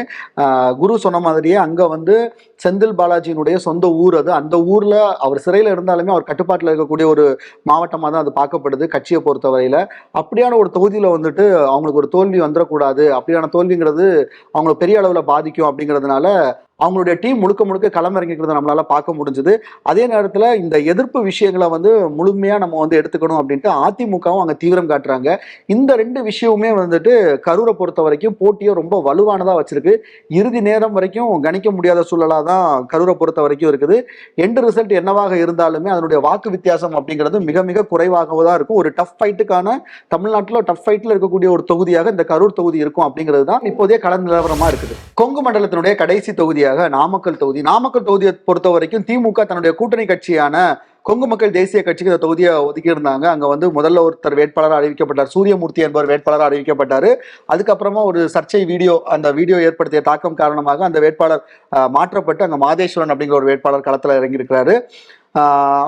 குரு சொன்ன மாதிரியே அங்க வந்து செந்தில் பாலாஜியினுடைய சொந்த ஊர் அது. அந்த ஊர்ல அவர் சிறையில் இருந்தாலுமே அவர் கட்டுப்பாட்டில் இருக்கக்கூடிய ஒரு மாவட்டமாக தான் அது பார்க்கப்படுது கட்சியை பொறுத்தவரையில. அப்படியான ஒரு தொகுதியில வந்துட்டு அவங்களுக்கு ஒரு தோல்வி வந்துடக்கூடாது, அப்படியான தோல்விங்கிறது அவங்களை பெரிய அளவுல பாதிக்கும் அப்படிங்கிறதுனால அவங்களுடைய டீம் முழுக்க முழுக்க களமிறங்கிக்கிறத நம்மளால பார்க்க முடிஞ்சது. அதே நேரத்தில் இந்த எதிர்ப்பு விஷயங்களை வந்து முழுமையா நம்ம வந்து எடுத்துக்கணும் அப்படின்ட்டு அதிமுகவும் அங்கே தீவிரம் காட்டுறாங்க. இந்த ரெண்டு விஷயமுமே வந்துட்டு கரூரை பொறுத்த வரைக்கும் போட்டியை ரொம்ப வலுவானதா வச்சிருக்கு. இறுதி நேரம் வரைக்கும் கணிக்க முடியாத சூழலா தான் கரூரை பொறுத்த வரைக்கும் இருக்குது. எண்ட் ரிசல்ட் என்னவாக இருந்தாலுமே அதனுடைய வாக்கு வித்தியாசம் அப்படிங்கிறது மிக மிக குறைவாக தான் இருக்கும். ஒரு டஃப் ஃபைட்டுக்கான தமிழ்நாட்டில் டஃப் ஃபைட்ல இருக்கக்கூடிய ஒரு தொகுதியாக இந்த கரூர் தொகுதி இருக்கும் அப்படிங்கிறது தான் இப்போதைய கள நிலவரமா இருக்குது. கொங்கு மண்டலத்தினுடைய கடைசி தொகுதியாக நாமக்கல் தொகுதி. நாமக்கல் தொகுதியை பொறுத்த வரைக்கும் திமுக தன்னுடைய கூட்டணி கட்சியான கொங்கு மக்கள் தேசிய கட்சிக்கு இந்த தொகுதியை ஒதுக்கி இருந்தாங்க. அங்க வந்து முதல்ல ஒருத்தர் வேட்பாளராக அறிவிக்கப்பட்டார், சூரியமூர்த்தி என்பவர் வேட்பாளராக அறிவிக்கப்பட்டாரு. அதுக்கப்புறமா ஒரு சர்ச்சை வீடியோ, அந்த வீடியோ ஏற்படுத்திய தாக்கம் காரணமாக அந்த வேட்பாளர் மாற்றப்பட்டு அங்க மாதேஸ்வரன் அப்படிங்கிற ஒரு வேட்பாளர் களத்துல இறங்கி இருக்கிறாரு.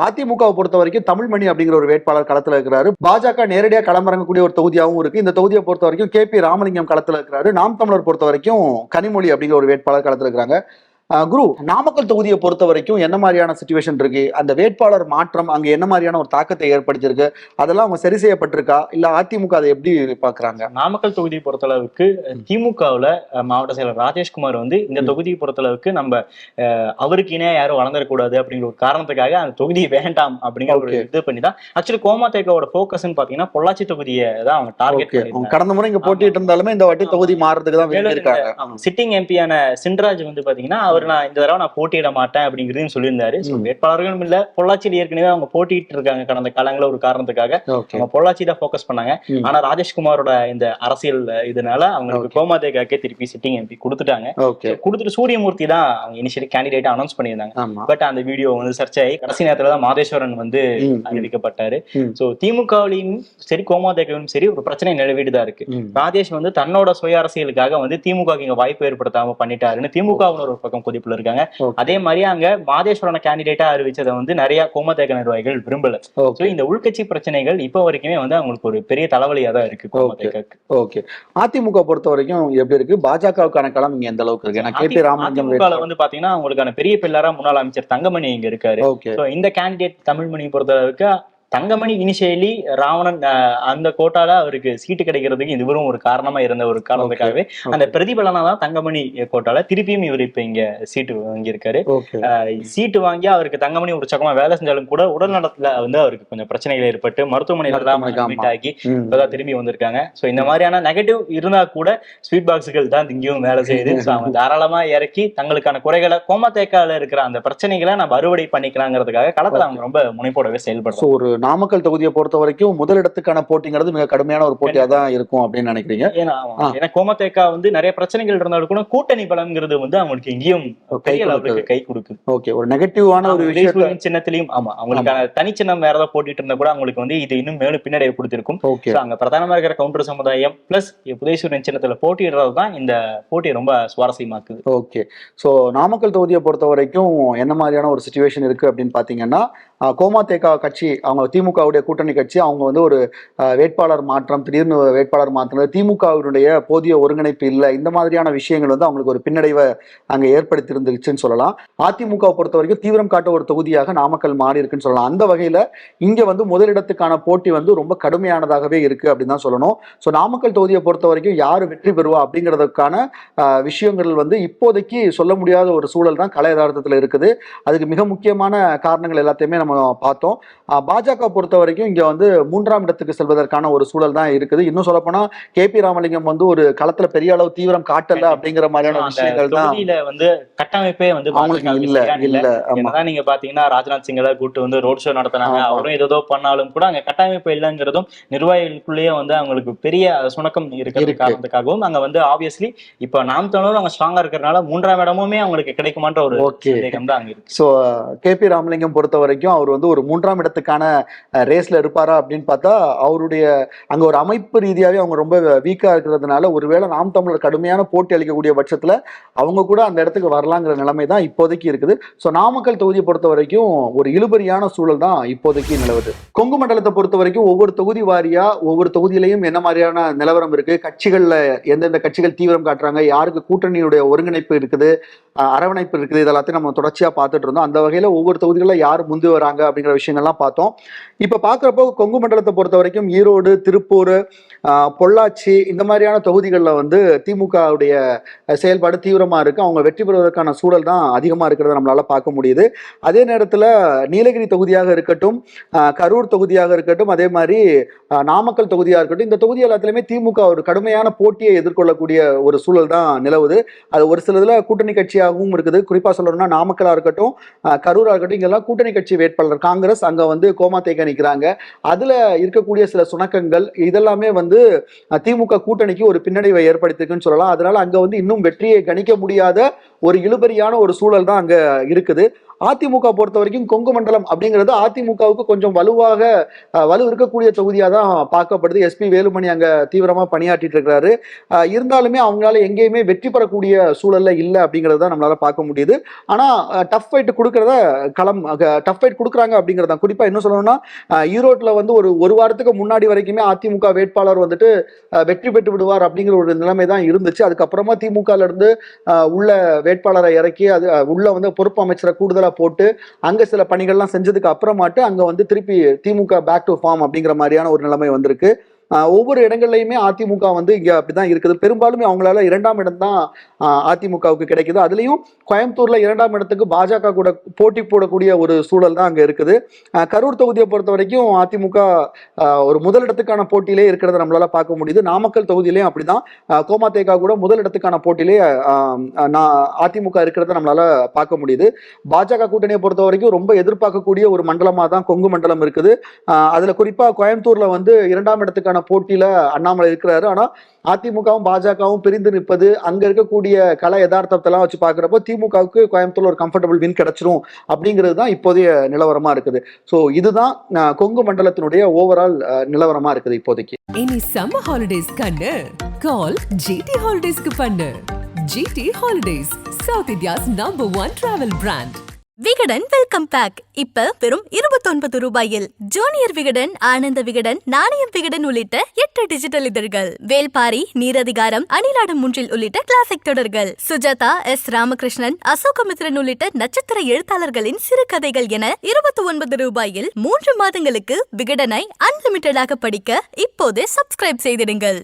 அதிமுகவை பொறுத்த வரைக்கும் தமிழ்மணி அப்படிங்கிற ஒரு வேட்பாளர் களத்துல இருக்கிறாரு. பாஜக நேரடியாக களமிறங்கக்கூடிய ஒரு தொகுதியாகவும் இருக்கு. இந்த தொகுதியை பொறுத்த வரைக்கும் KP ராமலிங்கம் களத்துல இருக்கிறாரு. நாம் தமிழர் பொறுத்த வரைக்கும் கனிமொழி அப்படிங்கிற ஒரு வேட்பாளர் களத்துல இருக்கிறாங்க. குரு, நாமக்கல் தொகுதியை பொறுத்த வரைக்கும் என்ன மாதிரியான சிச்சுவேஷன் இருக்கு? அந்த வேட்பாளர் மாற்றம் அங்க என்ன மாதிரியான ஒரு தாக்கத்தை ஏற்படுத்தியிருக்கு? அதெல்லாம் அவங்க சரி செய்யப்பட்டிருக்கா, இல்ல அதிமுக அதை எப்படி பாக்குறாங்க? நாமக்கல் தொகுதியை பொறுத்தளவுக்கு திமுகவுல மாவட்ட செயலர் ராஜேஷ்குமார் வந்து இந்த தொகுதியை பொறுத்தளவுக்கு நம்ம அவருக்கு இணையா யாரும் வளர்ந்துடக்கூடாது அப்படிங்கிற ஒரு காரணத்துக்காக அந்த தொகுதி வேண்டாம் அப்படிங்கிற ஒரு இது பண்ணி தான் ஆக்சுவலி கோமாதேகாவோட போக்கஸ்ன்னு பாத்தீங்கன்னா பொள்ளாச்சி தொகுதியை தான் அவங்க டார்கெட் பண்ணிருக்காங்க. கடந்த முறை இங்க போட்டிட்டு இருந்தாலுமே இந்த வாட்டி தொகுதி மாறதுக்கு தான் இருக்காங்க. சிட்டிங் எம்பியான சின்ராஜ் வந்து பாத்தீங்கன்னா நான் இந்த தடவை நான் போட்டியிட மாட்டேன் அப்படிங்கிறதையும் சொல்லியிருந்தாரு. வேட்பாளர்களும் இல்ல, பொள்ளாச்சியில் ஏற்கனவே அவங்க போட்டிட்டு இருக்காங்க கடந்த காலங்கள ஒரு காரணத்துக்காக அவங்க பொள்ளாச்சி தான் போக்கஸ் பண்ணாங்க. ஆனா ராஜேஷ்குமாரோட இந்த அரசியல் இதனால அவங்களுக்கு கோமாதேகாக்கே திருப்பி சிட்டிங் எம்பி கொடுத்துட்டாங்க. கொடுத்துட்டு சூரியமூர்த்தி தான் அவங்க இனிஷியலி கேண்டிடேட் அனௌன்ஸ் பண்ணியிருந்தாங்க. பட் அந்த வீடியோ வந்து சர்ச்சை கடைசி நேரத்துல தான் மாதேஸ்வரன் வந்து அறிவிக்கப்பட்டாரு. சோ திமுகவிலையும் சரி கோமாதேகாவிலும் சரி ஒரு பிரச்சனை நிலவிட்டு தான் இருக்கு. ராஜேஷ் வந்து தன்னோட சுய அரசியலுக்காக வந்து திமுக இங்க வாய்ப்பு ஏற்படுத்தாம பண்ணிட்டாருன்னு திமுக ஒரு பக்கம் கொதிப்புல இருக்காங்க. அதே மாதிரி அங்க மாதேஸ்வரன கேண்டிடேட்டா அறிவிச்சதை வந்து நிறைய கோமாதேக நிர்வாகிகள் விரும்பல. சோ இந்த உள்கட்சி பிரச்சனைகள் இப்ப வரைக்குமே வந்து அவங்களுக்கு ஒரு பெரிய தலைவலியா தான் இருக்கு கோமாதேகாக்கு. ஓகே, அதிமுக பொறுத்த வரைக்கும் எப்படி இருக்கு? பாஜகவுக்கான களம் இங்க எந்த அளவுக்கு இருக்கு? KP ராமலிங்கம் வந்து பாத்தீங்கன்னா அவங்களுக்கான பெரிய பில்லரா முன்னாள் அமைச்சர் தங்கமணி இங்க இருக்காரு. இந்த கேண்டிடேட் தமிழ்மணி பொறுத்த அளவுக்கு தங்கமணி இனிஷியலி ராவணன் அந்த கோட்டால அவருக்கு சீட்டு கிடைக்கிறதுக்கு இது வெறும் ஒரு காரணமா இருந்த ஒரு காரணத்துக்காகவே அந்த பிரதிபலனா தான் தங்கமணி கோட்டால திருப்பியும் இவர் இப்ப இங்க சீட்டு வாங்கியிருக்காரு. சீட்டு வாங்கி அவருக்கு தங்கமணி ஒரு சக்கமா வேலை செஞ்சாலும் கூட உடல் நலத்துல வந்து அவருக்கு கொஞ்சம் பிரச்சனைகள் ஏற்பட்டு மருத்துவமனையில தான் அட்மிட் ஆகி இப்பதான் திரும்பி வந்திருக்காங்க. சோ இந்த மாதிரியான நெகட்டிவ் இருந்தா கூட ஸ்வீட் பாக்ஸுகள் தான் இங்கேயும் வேலை செய்யுது. அவங்க தாராளமா இறக்கி தங்களுக்கான குறைகளை கோமாதேகால இருக்கிற அந்த பிரச்சனைகளை நம்ம அறுவடை பண்ணிக்கலாங்கிறதுக்காக களத்துல அவங்க ரொம்ப முனைப்போடவே செயல்படுறோம். நாமக்கல் தொகுதியை பொறுத்த வரைக்கும் முதலிடத்துக்கான போட்டிங்கிறது மிக கடுமையான ஒரு போட்டியா தான் இருக்கும் அப்படின்னு நினைக்கிறீங்க? ஏன்னா கோமாதேகா வந்து நிறைய பிரச்சனைகள் இருந்தாலும் கூட கூட்டணி பலம்ங்கிறது வந்து அவங்களுக்கு எங்கேயும் கை கொடுக்குது. ஓகே, ஒரு நெகட்டிவான ஒரு விஷயம் சின்னத்திலையும் ஆமா அவங்களுக்கான தனிச்சின்னம் வேற ஏதாவது போட்டிட்டு இருந்தா கூட அவங்களுக்கு வந்து இது இன்னும் மேலும் பின்னடைவு கொடுத்திருக்கும். அங்க பிரதானமா இருக்கிற கவுண்டர் சமுதாயம் பிளஸ் புதேஸ்வரன் சின்னத்துல போட்டிடுறது தான் இந்த போட்டி ரொம்ப சுவாரஸ்யமாக்குது. ஓகே, சோ நாமக்கல் தொகுதியை பொறுத்த வரைக்கும் என்ன மாதிரியான ஒரு சிச்சுவேஷன் இருக்கு அப்படின்னு பாத்தீங்கன்னா, கோமாதேகா கட்சி அவங்க திமுகவுடைய கூட்டணி கட்சி அவங்க வந்து ஒரு வேட்பாளர் மாற்றம், திடீர்னு வேட்பாளர் மாற்றம், திமுகவினுடைய போதிய ஒருங்கிணைப்பு இல்லை, இந்த மாதிரியான விஷயங்கள் வந்து அவங்களுக்கு ஒரு பின்னடைவை அங்கே ஏற்படுத்தி இருந்துச்சுன்னு சொல்லலாம். அதிமுகவை பொறுத்த வரைக்கும் தீவிரம் காட்ட ஒரு தொகுதியாக நாமக்கல் மாறி இருக்குன்னு சொல்லலாம். அந்த வகையில இங்க வந்து முதலிடத்துக்கான போட்டி வந்து ரொம்ப கடுமையானதாகவே இருக்கு அப்படின்னு தான் சொல்லணும். ஸோ நாமக்கல் தொகுதியை பொறுத்த வரைக்கும் யாரு வெற்றி பெறுவா அப்படிங்கிறதுக்கான விஷயங்கள் வந்து இப்போதைக்கு சொல்ல முடியாத ஒரு சூழல் தான் கள யதார்த்தத்தில் இருக்குது. அதுக்கு மிக முக்கியமான காரணங்கள் எல்லாத்தையுமே நம்ம நம்ம பார்த்தோம். பாஜக பொறுத்த வரைக்கும் இங்க வந்து 3ஆம் இடத்துக்கு செல்வதற்கான ஒரு சூழல் தான் இருக்குது. இன்னும் சொல்லப்போனா KP ராமலிங்கம் வந்து ஒரு களத்துல பெரிய அளவு தீவிரம் காட்டல அப்படிங்கிற மாதிரியான விஷயங்கள் தான் வந்து கட்டமைப்பே வந்து அவங்களுக்கு இல்ல. என்னதான் நீங்க பாத்தீங்கன்னா ராஜ்நாத் சிங் எல்லாம் கூட்டு வந்து ரோட் ஷோ நடத்தினாங்க, அவரும் ஏதோ பண்ணாலும் கூட அங்க கட்டமைப்பு இல்லைங்கிறதும் நிர்வாகிகளுக்குள்ளேயே வந்து அவங்களுக்கு பெரிய சுணக்கம் இருக்கிற காரணத்துக்காகவும் அங்க வந்து ஆப்வியஸ்லி இப்ப நாம் தமிழர் அவங்க ஸ்ட்ராங்கா இருக்கிறதுனால 3ஆம் இடமுமே அவங்களுக்கு கிடைக்குமான்ற ஒரு சந்தேகம் தான் அங்க இருக்கு. சோ KP ராமலிங்கம் பொறுத்த வரைக்கும் அவர் வந்து ஒரு 3ஆம் இடத்துக்கான ரேஸ்ல இருப்பாரா அப்படின்னு பார்த்தா அவருடைய அங்க ஒரு அமைப்பு ரீதியாவே அவங்க ரொம்ப வீக்கா இருக்கிறதுனால ஒருவேளை நாம் தமிழர் கடுமையான போட்டி அளிக்கக்கூடிய பட்சத்துல அவங்க கூட அந்த இடத்துக்கு வரலாங்கிற நிலைமை தான் இப்போதைக்கு இருக்குது. ஸோ நாமக்கல் தொகுதியை பொறுத்த வரைக்கும் ஒரு இழுபறியான சூழல் தான் இப்போதைக்கு நிலவுது. கொங்கு மண்டலத்தை பொறுத்த வரைக்கும் ஒவ்வொரு தொகுதி வாரியா ஒவ்வொரு தொகுதியிலையும் என்ன மாதிரியான நிலவரம் இருக்கு, கட்சிகள்ல எந்தெந்த கட்சிகள் தீவிரம் காட்டுறாங்க, யாருக்கு கூட்டணியுடைய ஒருங்கிணைப்பு இருக்குது, அரவணைப்பு இருக்குது, இதெல்லாத்தையும் நம்ம தொடர்ச்சியா பார்த்துட்டு இருந்தோம். அந்த வகையில ஒவ்வொரு தொகுதிகளில் யார் முந்தி வராங்க அப்படிங்கிற விஷயங்கள்லாம் பார்த்தோம். இப்ப பாக்குறப்போ கொங்கு மண்டலத்தை பொறுத்த வரைக்கும் ஈரோடு, திருப்பூர், பொள்ளாச்சி இந்த மாதிரியான தொகுதிகளில் வந்து திமுகவுடைய செயல்பாடு தீவிரமா இருக்கு. அவங்க வெற்றி பெறுவதற்கான சூழல் தான் அதிகமா இருக்கிறத நம்மளால பார்க்க முடியுது. அதே நேரத்தில் நீலகிரி தொகுதியாக இருக்கட்டும், கரூர் தொகுதியாக இருக்கட்டும், அதே மாதிரி நாமக்கல் தொகுதியாக இருக்கட்டும், இந்த தொகுதி எல்லாத்துலயுமே திமுக ஒரு கடுமையான போட்டியை எதிர்கொள்ளக்கூடிய ஒரு சூழல் தான் நிலவுது. அது ஒரு சிலதுல கூட்டணி கட்சியாகவும் இருக்குது. குறிப்பா சொல்லணும்னா நாமக்கலா இருக்கட்டும், கரூரா இருக்கட்டும், இங்கெல்லாம் கூட்டணி கட்சி வேட்பாளர் காங்கிரஸ் அங்க வந்து கோமாத்தேக்க நிற்கிறாங்க. அதுல இருக்கக்கூடிய சில சுணக்கங்கள் இதெல்லாமே வந்து திமுக கூட்டணிக்கு ஒரு பின்னடைவை ஏற்படுத்திருக்குன்னு சொல்லலாம். அதனால அங்க வந்து இன்னும் வெற்றியை கணிக்க முடியாத ஒரு இழுபறியான ஒரு சூழல் தான் அங்க இருக்குது. அதிமுக பொறுத்த வரைக்கும் கொங்கு மண்டலம் அப்படிங்கிறது அதிமுகவுக்கு கொஞ்சம் வலு இருக்கக்கூடிய தொகுதியா தான் பார்க்கப்படுது. SP வேலுமணி அங்க தீவிரமா பணியாற்றிட்டு இருக்கிறாரு. இருந்தாலுமே அவங்களால எங்கேயுமே வெற்றி பெறக்கூடிய சூழல்ல இல்லை அப்படிங்கிறது தான் நம்மளால பார்க்க முடியுது. ஆனா டஃப் ஃபைட் கொடுக்கறத டஃப் ஃபைட் கொடுக்குறாங்க அப்படிங்கிறது தான். குறிப்பா என்ன சொல்லணும்னா ஈரோட்ல வந்து ஒரு வாரத்துக்கு முன்னாடி வரைக்குமே அதிமுக வேட்பாளர் வந்துட்டு வெற்றி பெற்று விடுவார் அப்படிங்கிற ஒரு நிலைமை தான் இருந்துச்சு. அதுக்கப்புறமா திமுகல இருந்து உள்ள வேட்பாளரை இறக்கி அது உள்ள வந்து பொறுப்பு அமைச்சரை கூடுதலா போட்டு அங்க சில பணிகள்லாம் செஞ்சதுக்கு அப்புறமாட்டு அங்க வந்து திருப்பி திமுக பேக் டு ஃபார்ம் அப்படிங்கிற மாதிரியான ஒரு நிலைமை வந்திருக்கு. ஒவ்வொரு இடங்கள்லையுமே அதிமுக வந்து இங்க அப்படிதான் இருக்குது. பெரும்பாலுமே அவங்களால 2ஆம் இடம் தான் அதிமுகவுக்கு கிடைக்குது. அதுலயும் கோயம்புத்தூர்ல 2ஆம் இடத்துக்கு பாஜக கூட போட்டி போடக்கூடிய ஒரு சூழல் தான் அங்க இருக்குது. கரூர் தொகுதியை பொறுத்த வரைக்கும் அதிமுக ஒரு முதலிடத்துக்கான போட்டியிலே இருக்கிறத நம்மளால பார்க்க முடியுது. நாமக்கல் தொகுதியிலையும் அப்படிதான் கோமாத்தேகா கூட முதலிடத்துக்கான போட்டியிலே அதிமுக இருக்கிறத நம்மளால பார்க்க முடியுது. பாஜக கூட்டணியை பொறுத்த வரைக்கும் ரொம்ப எதிர்பார்க்கக்கூடிய ஒரு மண்டலமா தான் கொங்கு மண்டலம் இருக்குது. அதுல குறிப்பா கோயம்புத்தூர்ல வந்து 2ஆம் இடத்துக்கான போட்டியில அண்ணாமலை இருக்கிறாரு. ஆனா அதிமுகவும் பாஜகவும் பிரிந்து நிற்பது, அங்க இருக்கக்கூடிய கல யதார்த்தத்தெல்லாம் வச்சு பாக்குறப்போ திமுகவுக்கு கோயம்புத்தூர்ல ஒரு கம்ஃபர்டபுள் வின் கிடைச்சிரும் அப்படிங்கிறது தான் இப்போதைய நிலவரமா இருக்குது. சோ இதுதான் கொங்கு மண்டலத்தினுடைய ஓவரால் நிலவரமா இருக்குது இப்போதைக்கு. இனி சம்மர் ஹாலிடேஸ் கண்ணு கால் GT ஹாலிடேஸ்க்கு பண்ணு. GT Holidays South India's #1 travel brand. Vikatan welcome back இப்ப வெறும் 29 ரூபாயில் ஜூனியர் விகடன், ஆனந்த விகடன், நாணயம் விகடன் உள்ளிட்ட 8 டிஜிட்டல் இதழ்கள், வேல்பாரி, நீரதிகாரம், அணிலாடும் முன்றில் உள்ளிட்ட கிளாசிக் தொடர்கள், சுஜாதா, S ராமகிருஷ்ணன், அசோகமித்ரன் உள்ளிட்ட நட்சத்திர எழுத்தாளர்களின் சிறுகதைகள் என 29 ரூபாயில் 3 மாதங்களுக்கு விகடனை அன்லிமிட்டடாக படிக்க இப்போதே சப்ஸ்கிரைப் செய்திடுங்கள்.